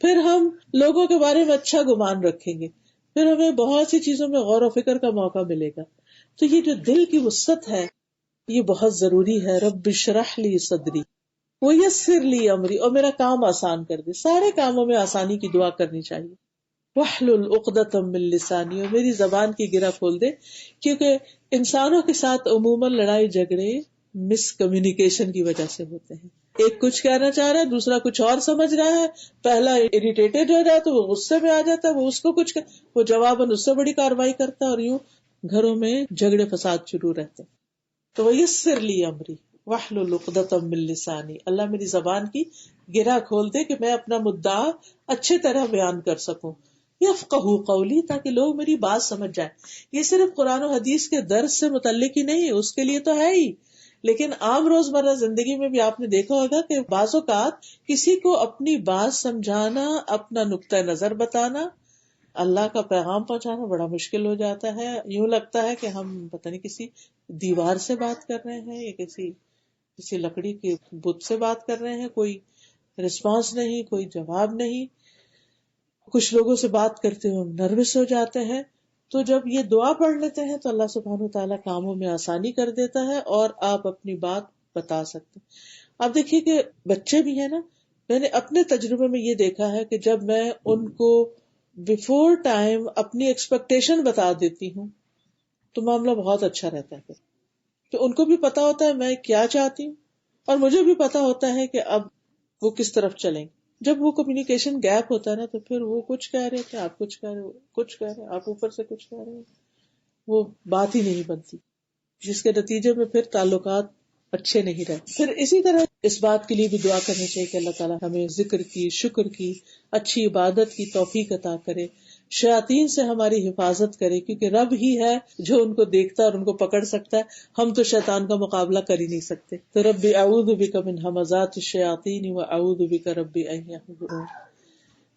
پھر ہم لوگوں کے بارے میں اچھا گمان رکھیں گے، پھر ہمیں بہت سی چیزوں میں غور و فکر کا موقع ملے گا. تو یہ جو دل کی وسعت ہے یہ بہت ضروری ہے. رب اشرح لی صدری ویسر لی امری، اور میرا کام آسان کر دے. سارے کاموں میں آسانی کی دعا کرنی چاہیے. واحلل عقدۃ من لسانی، اور میری زبان کی گرہ کھول دے، کیونکہ انسانوں کے ساتھ عموماً لڑائی جھگڑے مس کمیونیکیشن کی وجہ سے ہوتے ہیں. ایک کچھ کہنا چاہ رہا ہے، دوسرا کچھ اور سمجھ رہا ہے، پہلا اریٹیٹڈ ہو جاتا ہے، وہ غصے میں آ جاتا ہے، وہ اس کو کچھ وہ جواباً اس سے بڑی کاروائی کرتا ہے، اور یوں گھروں میں جھگڑے فساد شروع رہتے ہیں. تو ویسر لی امری واحلل عقدۃ من لسانی، اللہ میری زبان کی گرہ کھول دے کہ میں اپنا مدعا اچھے طرح بیان کر سکوں. یفقہوا قولی، تاکہ لوگ میری بات سمجھ جائیں. یہ صرف قرآن و حدیث کے درس سے متعلق ہی نہیں، اس کے لیے تو ہے ہی، لیکن عام روزمرہ زندگی میں بھی آپ نے دیکھا ہوگا کہ بعض اوقات کسی کو اپنی بات سمجھانا، اپنا نقطہ نظر بتانا، اللہ کا پیغام پہنچانا بڑا مشکل ہو جاتا ہے. یوں لگتا ہے کہ ہم پتہ نہیں کسی دیوار سے بات کر رہے ہیں یا کسی لکڑی کے بت سے بات کر رہے ہیں. کوئی رسپانس نہیں، کوئی جواب نہیں. کچھ لوگوں سے بات کرتے ہوئے نروس ہو جاتے ہیں. تو جب یہ دعا پڑھ لیتے ہیں تو اللہ سبحانہ و تعالیٰ کاموں میں آسانی کر دیتا ہے اور آپ اپنی بات بتا سکتے ہیں. آپ دیکھیے کہ بچے بھی ہیں نا، میں نے اپنے تجربے میں یہ دیکھا ہے کہ جب میں ان کو بیفور ٹائم اپنی ایکسپیکٹیشن بتا دیتی ہوں تو معاملہ بہت اچھا رہتا ہے. تو ان کو بھی پتا ہوتا ہے میں کیا چاہتی ہوں، اور مجھے بھی پتا ہوتا ہے کہ اب وہ کس طرف چلیں. جب وہ کمیونیکیشن گیپ ہوتا ہے نا تو پھر وہ کچھ کہہ رہے تھے، آپ کچھ کہہ رہے ہو، کچھ کہہ رہے، آپ اوپر سے کچھ کہہ رہے ہو، وہ بات ہی نہیں بنتی، جس کے نتیجے میں پھر تعلقات اچھے نہیں رہتے. پھر اسی طرح اس بات کے لیے بھی دعا کرنی چاہیے کہ اللہ تعالیٰ ہمیں ذکر کی، شکر کی، اچھی عبادت کی توفیق عطا کرے، شیاطین سے ہماری حفاظت کرے، کیونکہ رب ہی ہے جو ان کو دیکھتا ہے اور ان کو پکڑ سکتا ہے. ہم تو شیطان کا مقابلہ کر ہی نہیں سکتے. تو رب اعوذ بک من ہمزات الشیاطین واعوذ بک رب ان یحضرون.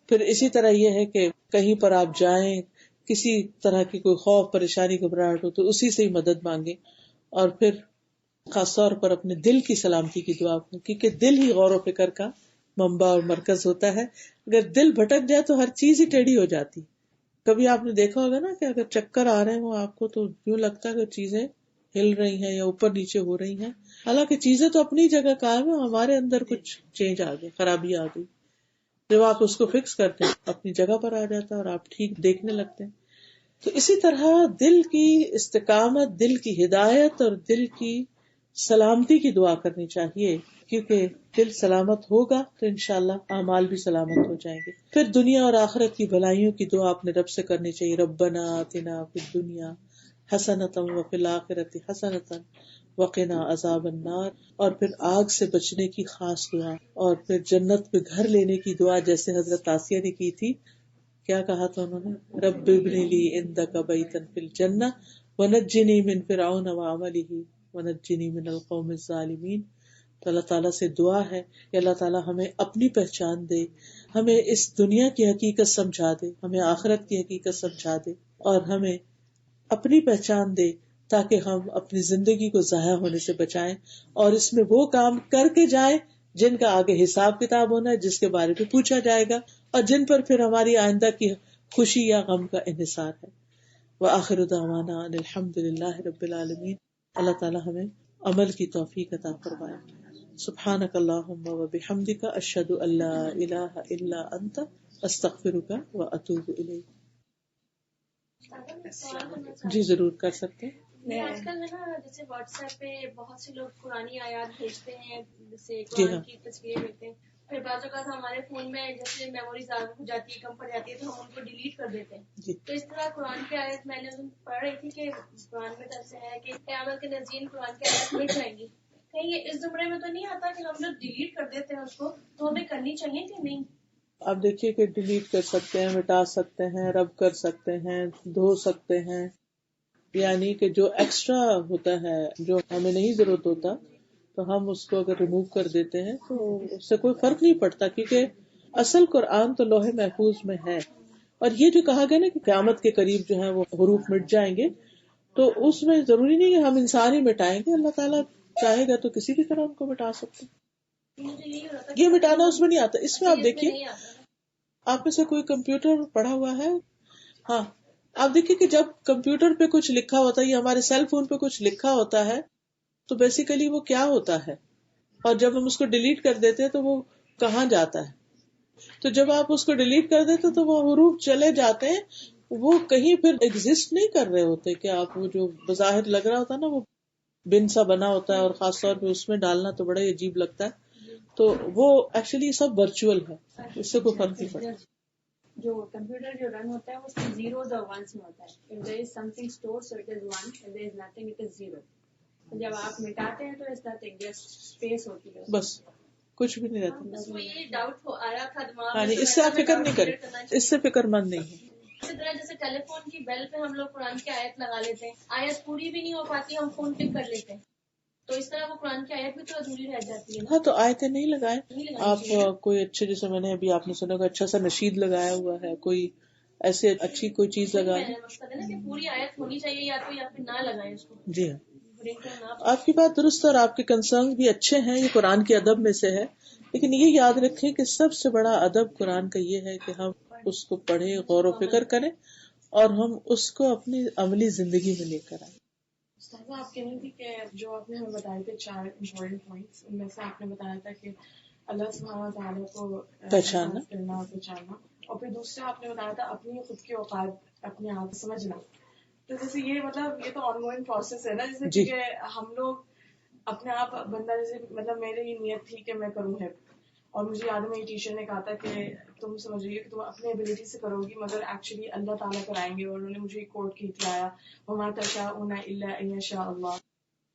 پھر اسی طرح یہ ہے کہ کہیں پر آپ جائیں، کسی طرح کی کوئی خوف، پریشانی، گھبراہٹ ہو تو اسی سے ہی مدد مانگیں. اور پھر خاص طور پر اپنے دل کی سلامتی کی دعا کریں، کیونکہ دل ہی غور و فکر کا منبع اور مرکز ہوتا ہے. اگر دل بھٹک جائے تو ہر چیز ہی ٹیڑھی ہو جاتی. کبھی آپ نے دیکھا ہوگا نا کہ اگر چکر آ رہے ہوں آپ کو تو یوں لگتا ہے کہ چیزیں ہل رہی ہیں یا اوپر نیچے ہو رہی ہیں، حالانکہ چیزیں تو اپنی جگہ قائم ہیں، ہمارے اندر کچھ چینج آ گئی، خرابی آ گئی. جب آپ اس کو فکس کرتے ہیں اپنی جگہ پر آ جاتا ہے اور آپ ٹھیک دیکھنے لگتے ہیں. تو اسی طرح دل کی استقامت، دل کی ہدایت اور دل کی سلامتی کی دعا کرنی چاہیے، کیونکہ دل سلامت ہوگا تو انشاءاللہ اعمال بھی سلامت ہو جائیں گے. پھر دنیا اور آخرت کی بھلائیوں کی دعا اپنے رب سے کرنی چاہیے. ربنا آتنا فی الدنیا حسنۃ وفی الآخرۃ حسنۃ وقنا عذاب النار، اور پھر آگ سے بچنے کی خاص دعا، اور پھر جنت میں گھر لینے کی دعا جیسے حضرت آسیہ نے کی تھی. کیا کہا تھا انہوں نے؟ رب ابن لی عندک بیتا فی الجنہ ونجنی من فرعون وعملہ ونجنی من القوم الظالمین. تو اللہ تعالیٰ سے دعا ہے کہ اللہ تعالیٰ ہمیں اپنی پہچان دے، ہمیں اس دنیا کی حقیقت سمجھا دے، ہمیں آخرت کی حقیقت سمجھا دے، اور ہمیں اپنی پہچان دے تاکہ ہم اپنی زندگی کو ضائع ہونے سے بچائیں اور اس میں وہ کام کر کے جائیں جن کا آگے حساب کتاب ہونا ہے، جس کے بارے میں پوچھا جائے گا، اور جن پر پھر ہماری آئندہ کی خوشی یا غم کا انحصار ہے. وآخر دعوانا ان الحمد للہ رب العالمین. اللہ تعالیٰ ہمیں عمل کی توفیق عطا فرمائے. سبحانک اللہم وبحمدک اشہد ان لا الہ الا انت استغفرک واتوب الیک. جی ضرور کر سکتے ہیں. آج کل ہے نا، جیسے واٹس ایپ پہ بہت سے لوگ قرآنی آیات بھیجتے ہیں، جیسے جی قرآن ہاں. کی تصویریں بھیجتے ہیں، پھر بعض اوقات ہمارے فون میں جیسے میموری زیادہ ہو جاتی ہے، کم پڑ جاتی ہے، تو ہم ان کو ڈیلیٹ کر دیتے ہیں. جی. تو اس طرح قرآن کی آیت میں نے پڑھ رہی تھی کہ قرآن میں طرف سے ہے کہ قیامت کے نزدیک قرآن کی آیات مٹ جائیں گی. کہیں یہ اس زمرے میں تو نہیں آتا کہ ہم لوگ ڈیلیٹ کر دیتے ہیں اس کو، تو ہمیں کرنی چاہیے کہ نہیں؟ آپ دیکھیے کہ ڈیلیٹ کر سکتے ہیں، مٹا سکتے ہیں، رب کر سکتے ہیں، دھو سکتے ہیں، یعنی کہ جو ایکسٹرا ہوتا ہے جو ہمیں نہیں ضرورت ہوتا تو ہم اس کو اگر ریموو کر دیتے ہیں تو اس سے کوئی فرق نہیں پڑتا، کیونکہ اصل قرآن تو لوح محفوظ میں ہے. اور یہ جو کہا گیا نا کہ قیامت کے قریب جو ہے وہ حروف مٹ جائیں گے، تو اس میں ضروری نہیں کہ ہم انسان ہی مٹائیں گے، اللہ تعالیٰ چاہے گا تو کسی بھی طرح ان کو مٹا سکتے. یہ مٹانا اس میں نہیں آتا. اس میں آپ دیکھیے، آپ میں سے کوئی کمپیوٹر پڑھا ہوا ہے؟ ہاں. آپ دیکھیے کہ جب کمپیوٹر پہ کچھ لکھا ہوتا ہے یا ہمارے سیل فون پہ کچھ لکھا ہوتا ہے تو بیسیکلی وہ کیا ہوتا ہے، اور جب ہم اس کو ڈیلیٹ کر دیتے ہیں تو وہ کہاں جاتا ہے. تو جب آپ اس کو ڈیلیٹ کر دیتے تو وہ حروف چلے جاتے ہیں، وہ کہیں پھر ایگزسٹ نہیں کر رہے ہوتے. کہ آپ وہ جو بظاہر لگ رہا ہوتا ہے نا وہ بن سا بنا ہوتا ہے، اور خاص طور پہ اس میں ڈالنا تو بڑا عجیب لگتا ہے، تو وہ ایکچولی سب ورچوئل ہے، اس سے کوئی فرق نہیں پڑتا. جو کمپیوٹر جو رن ہوتا ہے وہ صرف زیروز اور ونس میں ہوتا ہے. if there is something stored so it is 1, if there is nothing it is 0. جب آپ مٹاتے ہیں تو اس nothing, just space ہوتی ہے، بس کچھ بھی نہیں رہتا. بس وہ یہ ڈاؤٹ آیا تھا دماغ ہاں میں، اس سے آپ فکر نہیں کریں، اس سے فکر مند نہیں ہے. اسی طرح جیسے ٹیلی فون کی بیل پہ ہم لوگ قرآن کی آیت لگا لیتے ہیں، آیت پوری بھی نہیں ہو پاتی، ہم فون پک کر لیتے ہیں، تو اس طرح وہ قرآن کی آیت بھی تو ادھوری رہ جاتی ہے. ہاں تو آیتیں نہیں لگائیں آپ. کوئی اچھے، جیسے میں نے ابھی آپ نے سنا اچھا سا نشید لگایا ہوا ہے، کوئی ایسے اچھی کوئی چیز لگا لیں. مقصد ہے نا کہ پوری آیت ہونی چاہیے یا پھر نہ لگائیں اس کو. جی ہاں، آپ کی بات درست اور آپ کے کنسرن بھی اچھے ہیں، یہ قرآن کے ادب میں سے ہے. لیکن یہ یاد رکھیں کہ سب سے بڑا ادب قرآن کا یہ ہے کہ ہم اس کو پڑھیں، غور و فکر کریں، اور ہم اس کو اپنی عملی زندگی میں لے کر آئیں. آپ کہہ رہی تھی کہ جو آپ نے ہمیں بتائے تھے 4 امپورٹنٹ پوائنٹس، ان میں سے آپ نے بتایا تھا کہ اللہ سبحانہ وتعالیٰ کو پہچاننا کرنا اور پہچاننا، اور پھر دوسرا آپ نے بتایا تھا اپنی خود کی اوقات اپنے آپ سمجھنا. تو جیسے یہ مطلب یہ تو آن گوئنگ پروسیس ہے نا، جیسے کیونکہ ہم لوگ اپنے آپ بندہ، جیسے مطلب میرے یہ نیت تھی کہ میں کروں ہے، اور مجھے یاد ہے میری ٹیچر نے کہا تھا کہ تم سمجھ رہی ہو کہ تم اپنی ایبلٹی سے کرو گی، مگر ایکچولی اللہ تعالیٰ کرائیں گے. اور انہوں نے مجھے ایک کوٹ کھلایا، وَمَا تَشَاءُونَ إِلَّا أَن يَشَاءَ اللَّهُ.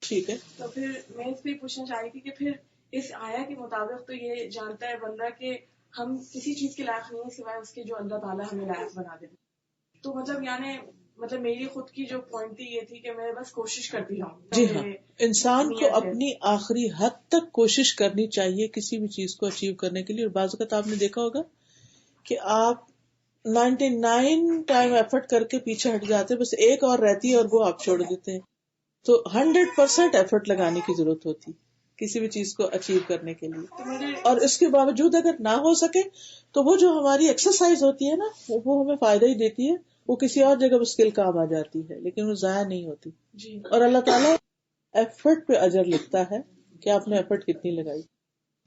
ٹھیک ہے. تو پھر میں اس پہ پوچھنا چاہ رہی تھی کہ پھر اس آیا کے مطابق تو یہ جانتا ہے بندہ کہ ہم کسی چیز کے لائق نہیں ہیں سوائے اس کے جو اللہ تعالیٰ ہمیں لائق بنا دے. تو مطلب یعنی میری خود کی جو پوائنٹ تھی یہ تھی کہ میں بس کوشش کرتی رہوں. جی ہاں، انسان کو اپنی آخری حد تک کوشش کرنی چاہیے کسی بھی چیز کو اچیو کرنے کے لیے. اور بعض اوقات آپ نے دیکھا ہوگا کہ آپ 99 ٹائم ایفرٹ کر کے پیچھے ہٹ جاتے، بس ایک اور رہتی ہے اور وہ آپ چھوڑ دیتے ہیں. تو 100% ایفرٹ لگانے کی ضرورت ہوتی کسی بھی چیز کو اچیو کرنے کے لیے. اور اس کے باوجود اگر نہ ہو سکے تو وہ جو ہماری ایکسرسائز ہوتی ہے نا وہ ہمیں فائدہ ہی دیتی ہے، وہ کسی اور جگہ اسکل کام آ جاتی ہے، لیکن وہ ضائع نہیں ہوتی. اور اللہ تعالیٰ ایفرٹ پہ اجر لکھتا ہے کہ آپ نے ایفرٹ کتنی لگائی.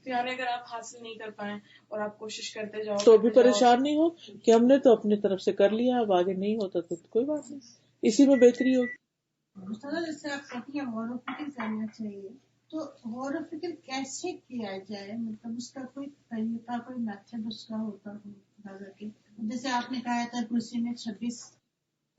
یعنی اگر آپ حاصل نہیں کر پائیں اور آپ کوشش کرتے جاؤ تو بھی پریشان نہیں ہو کہ ہم نے تو اپنی طرف سے کر لیا، اب آگے نہیں ہوتا تو کوئی بات نہیں، اسی میں بہتری ہوگی. جیسے آپ کہتی ہیں غور و فکر کرنا چاہیے، تو غور و فکر کیسے کیا جائے؟ مطلب اس کا کوئی طریقہ، کوئی میتھڈ اس کا ہوتا ہو؟ جیسے آپ نے کہا تھا کرسی میں 26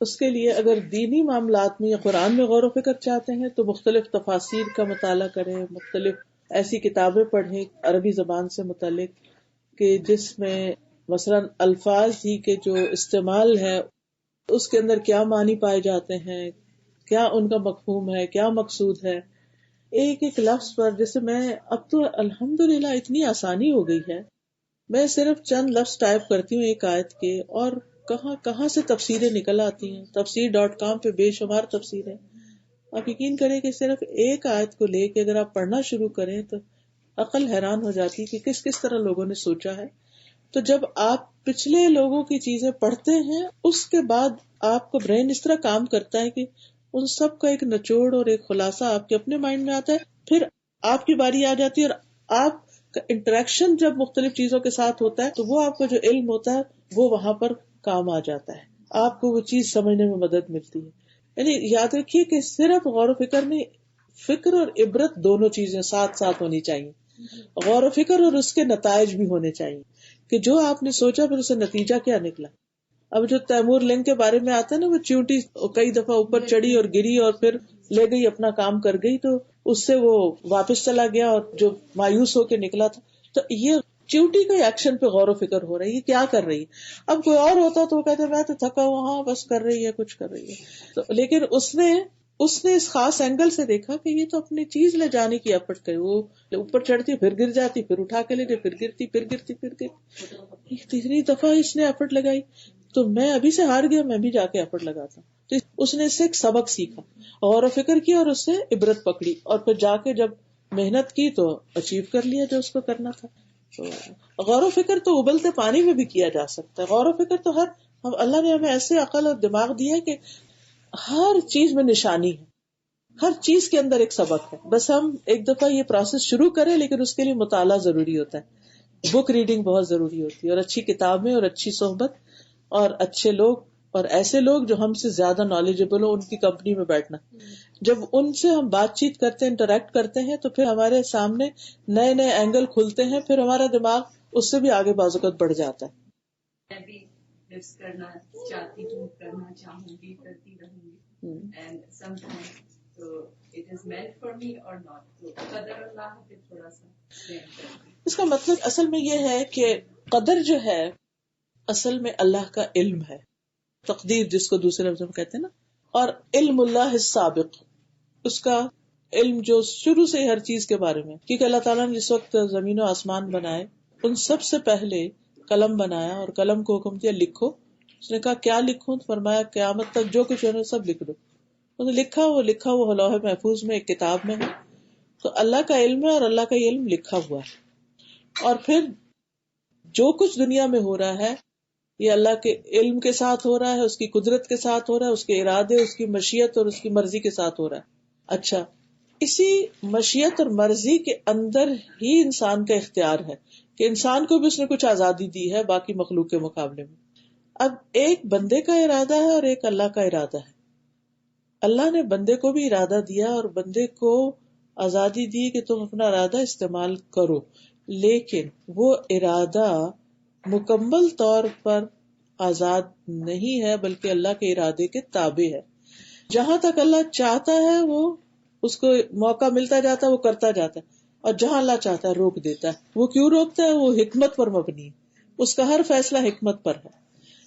اس کے لیے اگر دینی معاملات میں یا قرآن میں غور و فکر چاہتے ہیں تو مختلف تفاسیر کا مطالعہ کریں، مختلف ایسی کتابیں پڑھیں عربی زبان سے متعلق کہ جس میں مثلا الفاظ ہی کے جو استعمال ہے اس کے اندر کیا معنی پائے جاتے ہیں، کیا ان کا مفہوم ہے، کیا مقصود ہے۔ ایک ایک لفظ پر جیسے میں اب تو الحمدللہ اتنی آسانی ہو گئی ہے، میں صرف چند لفظ ٹائپ کرتی ہوں ایک آیت کے اور کہاں سے تفسیریں نکل آتی ہیں۔ تفسیر.com پہ بے شمار تفسیریں، آپ یقین کریں کہ صرف ایک آیت کو لے کے اگر آپ پڑھنا شروع کریں تو عقل حیران ہو جاتی کہ کس کس طرح لوگوں نے سوچا ہے۔ تو جب آپ پچھلے لوگوں کی چیزیں پڑھتے ہیں اس کے بعد آپ کا برین اس طرح کام کرتا ہے کہ ان سب کا ایک نچوڑ اور ایک خلاصہ آپ کے اپنے مائنڈ میں آتا ہے، پھر آپ کی باری آ جاتی ہے اور آپ کا انٹریکشن جب مختلف چیزوں کے ساتھ ہوتا ہے تو وہ آپ کا جو علم ہوتا ہے وہ وہاں پر کام آ جاتا ہے، آپ کو وہ چیز سمجھنے میں مدد ملتی ہے۔ یعنی یاد رکھیے کہ صرف غور و فکر میں فکر اور عبرت دونوں چیزیں ساتھ ساتھ ہونی چاہیے، غور و فکر اور اس کے نتائج بھی ہونے چاہیے کہ جو آپ نے سوچا پھر اسے نتیجہ کیا نکلا۔ اب جو تیمور لنگ کے بارے میں آتا ہے نا، وہ چیونٹی کئی دفعہ اوپر چڑھی اور گری اور پھر لے گئی، اپنا کام کر گئی، تو اس سے وہ واپس چلا گیا اور جو مایوس ہو کے نکلا تھا۔ تو یہ چیونٹی کا ایکشن پہ غور و فکر ہو رہی ہے، کیا کر رہی ہے۔ اب کوئی اور ہوتا تو وہ کہتے میں تو تھکا ہوں، ہاں بس کر رہی ہے، کچھ کر رہی ہے، تو لیکن اس نے اس خاص اینگل سے دیکھا کہ یہ تو اپنی چیز لے جانے کی ایفرٹ کرے، وہ اوپر چڑھتی پھر گر جاتی، پھر اٹھا کے لے جاتی، پھر گرتی، پھر گرتی، پھر گرتی، تیسری دفعہ اس نے ایفرٹ لگائی تو میں ابھی سے ہار گیا، میں بھی جا کے ایفرٹ لگاتا ہوں۔ تو اس نے اس سے ایک سبق سیکھا، غور و فکر کیا اور اس سے عبرت پکڑی، اور پھر جا کے جب محنت کی تو اچیو کر لیا جو اس کو کرنا تھا۔ تو غور و فکر تو ابلتے پانی میں بھی کیا جا سکتا ہے، غور و فکر تو اللہ نے ہمیں ایسے عقل اور دماغ دیا ہے کہ ہر چیز میں نشانی ہے، ہر چیز کے اندر ایک سبق ہے، بس ہم ایک دفعہ یہ پروسیس شروع کریں، لیکن اس کے لیے مطالعہ ضروری ہوتا ہے، بک ریڈنگ بہت ضروری ہوتی ہے، اور اچھی کتابیں اور اچھی صحبت اور اچھے لوگ اور ایسے لوگ جو ہم سے زیادہ نالجبل ہو ان کی کمپنی میں بیٹھنا۔ جب ان سے ہم بات چیت کرتے ہیں، انٹریکٹ کرتے ہیں، تو پھر ہمارے سامنے نئے نئے اینگل کھلتے ہیں، پھر ہمارا دماغ اس سے بھی آگے بازوقت بڑھ جاتا ہے۔ میں بھی حفظ کرنا چاہتی ہوں، کرنا چاہوں گی، کرتی رہوں گی، اینڈ سم ٹائمز تو it is meant for me اور ناٹ، تو قدر اللہ پہ تھوڑا سا۔ اس کا مطلب اصل میں یہ ہے کہ قدر جو ہے اصل میں اللہ کا علم ہے، تقدیر جس کو دوسرے لفظ میں کہتے ہیں نا، اور علم اللہ السابق، اس کا علم جو شروع سے ہر چیز کے بارے میں، کیونکہ اللہ تعالیٰ نے جس وقت زمین و آسمان بنائے ان سب سے پہلے قلم بنایا اور قلم کو حکم دیا لکھو۔ اس نے کہا کیا لکھوں؟ فرمایا قیامت تک جو کچھ ہے سب لکھ دو۔ انہوں نے لکھا وہ لوح محفوظ میں ایک کتاب میں ہے۔ تو اللہ کا علم ہے اور اللہ کا یہ علم لکھا ہوا ہے، اور پھر جو کچھ دنیا میں ہو رہا ہے یہ اللہ کے علم کے ساتھ ہو رہا ہے، اس کی قدرت کے ساتھ ہو رہا ہے، اس کے ارادے، اس کی مشیت اور اس کی مرضی کے ساتھ ہو رہا ہے۔ اچھا، اسی مشیت اور مرضی کے اندر ہی انسان کا اختیار ہے کہ انسان کو بھی اس نے کچھ آزادی دی ہے باقی مخلوق کے مقابلے میں۔ اب ایک بندے کا ارادہ ہے اور ایک اللہ کا ارادہ ہے۔ اللہ نے بندے کو بھی ارادہ دیا اور بندے کو آزادی دی کہ تم اپنا ارادہ استعمال کرو، لیکن وہ ارادہ مکمل طور پر آزاد نہیں ہے بلکہ اللہ کے ارادے کے تابع ہے۔ جہاں تک اللہ چاہتا ہے وہ اس کو موقع ملتا جاتا ہے، وہ کرتا جاتا ہے، اور جہاں اللہ چاہتا ہے روک دیتا ہے۔ وہ کیوں روکتا ہے؟ وہ حکمت پر مبنی ہے، اس کا ہر فیصلہ حکمت پر ہے۔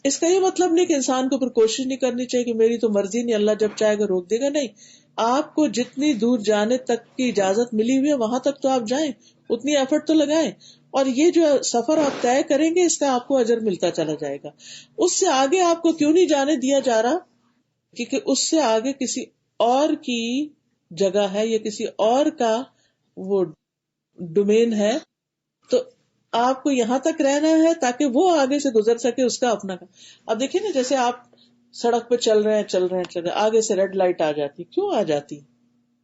اس کا یہ مطلب نہیں کہ انسان کو پھر کوشش نہیں کرنی چاہیے کہ میری تو مرضی نہیں، اللہ جب چاہے گا روک دے گا، نہیں، آپ کو جتنی دور جانے تک کی اجازت ملی ہوئی ہے وہاں تک تو آپ جائیں، اتنی ایفرٹ تو لگائیں، اور یہ جو سفر آپ طے کریں گے اس کا آپ کو اجر ملتا چلا جائے گا۔ اس سے آگے آپ کو کیوں نہیں جانے دیا جا رہا؟ کیونکہ اس سے آگے کسی اور کی جگہ ہے یا کسی اور کا وہ ڈومین ہے، تو آپ کو یہاں تک رہنا ہے تاکہ وہ آگے سے گزر سکے اس کا اپنا۔ اب دیکھیں نا، جیسے آپ سڑک پہ چل رہے ہیں، آگے سے ریڈ لائٹ آ جاتی، کیوں آ جاتی؟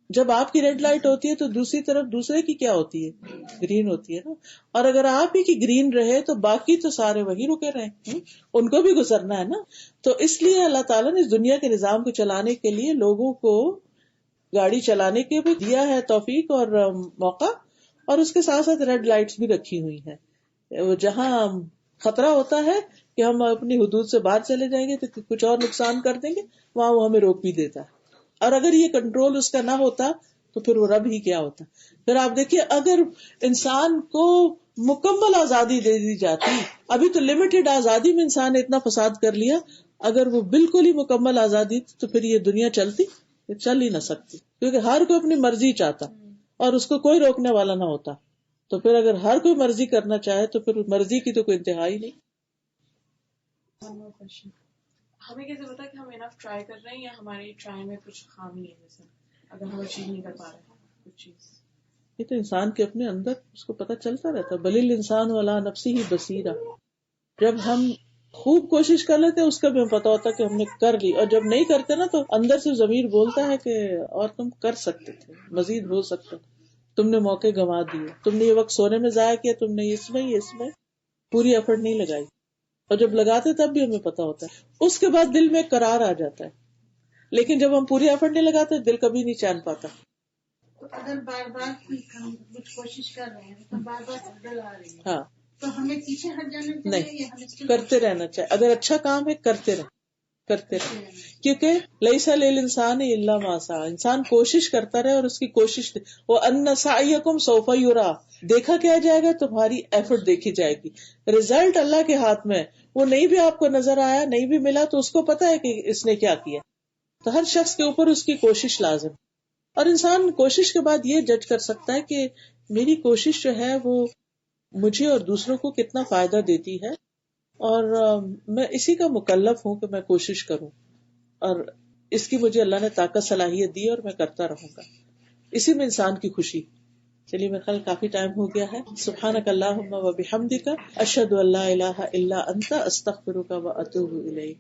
جب آپ کی ریڈ لائٹ ہوتی ہے تو دوسری طرف دوسرے کی کیا ہوتی ہے؟ گرین ہوتی ہے نا، اور اگر آپ ہی کی گرین رہے تو باقی تو سارے وہیں رکے رہے، ان کو بھی گزرنا ہے نا۔ تو اس لیے اللہ تعالیٰ نے اس دنیا کے نظام کو چلانے کے لیے لوگوں کو گاڑی چلانے کے بھی دیا ہے توفیق اور موقع، اور اس کے ساتھ ساتھ ریڈ لائٹس بھی رکھی ہوئی ہیں. وہ جہاں خطرہ ہوتا ہے کہ ہم اپنی حدود سے باہر چلے جائیں گے تو کچھ اور نقصان کر دیں گے، وہاں وہ ہمیں روک بھی دیتا ہے. اور اگر یہ کنٹرول اس کا نہ ہوتا تو پھر وہ رب ہی کیا ہوتا. پھر آپ دیکھیے اگر انسان کو مکمل آزادی دے دی جاتی، ابھی تو لمیٹڈ آزادی میں انسان نے اتنا فساد کر لیا، اگر وہ بالکل ہی مکمل آزادی تھی تو پھر یہ دنیا چلتی؟ یہ چل ہی نہ سکتی، کیونکہ ہر کوئی اپنی مرضی چاہتا اور اس کو کوئی روکنے والا نہ ہوتا. تو پھر اگر ہر کوئی مرضی کرنا چاہے تو پھر مرضی کی تو کوئی انتہا ہی نہیں. ہمیں کیسے پتا کہ ہم انف ٹرائی کر رہے ہیں یا ہماری ٹرائی میں کچھ خامی ہے، جیسے اگر ہم اچیو نہیں کر پا رہے ہیں کچھ چیز؟ یہ تو انسان کے اپنے اندر اس کو پتہ چلتا رہتا. بلیل انسان والا نفسی ہی بصیرہ. جب ہم خوب کوشش کر لیتے اس کا بھی ہمیں پتا ہوتا کہ ہم نے کر لی، اور جب نہیں کرتے نا تو اندر سے ضمیر بولتا ہے کہ اور تم کر سکتے تھے، مزید ہو سکتا، تم نے موقع گنوا دیے، تم نے یہ وقت سونے میں ضائع کیا، تم نے اس میں پوری ایفرٹ نہیں لگائی. اور جب لگاتے تب بھی ہمیں پتا ہوتا ہے. اس کے بعد دل میں قرار آ جاتا ہے، لیکن جب ہم پوری ایفرٹ نہیں لگاتے دل کبھی نہیں چین پاتا. تو اگر بار بار کچھ کوشش کر رہے ہیں تو بار بار عدل آ رہی ہے، ہاں تو ہمیں پیچھے ہٹ جانا چاہیے نہیں، یا ہمیں کرتے رہنا چاہیے. اگر اچھا کام ہے کرتے رہیں، کیونکہ لیس للانسان الا ما سعى، انسان کوشش کرتا رہے اور اس کی کوشش وان سعیکم سوف یرا، دیکھا کیا جائے گا، تمہاری ایفرٹ دیکھی جائے گی. رزلٹ اللہ کے ہاتھ میں، وہ نہیں بھی آپ کو نظر آیا، نہیں بھی ملا تو اس کو پتا ہے کہ اس نے کیا کیا. تو ہر شخص کے اوپر اس کی کوشش لازم، اور انسان کوشش کے بعد یہ جج کر سکتا ہے کہ میری کوشش جو ہے وہ مجھے اور دوسروں کو کتنا فائدہ دیتی ہے، اور میں اسی کا مکلف ہوں کہ میں کوشش کروں، اور اس کی مجھے اللہ نے طاقت صلاحیت دی اور میں کرتا رہوں گا. اسی میں انسان کی خوشی. چلیے میرے خیال کافی ٹائم ہو گیا ہے. سبحانک اللہم و بحمدک، اشہد ان لا الہ الا انت، استغفرک و اتوب الیک.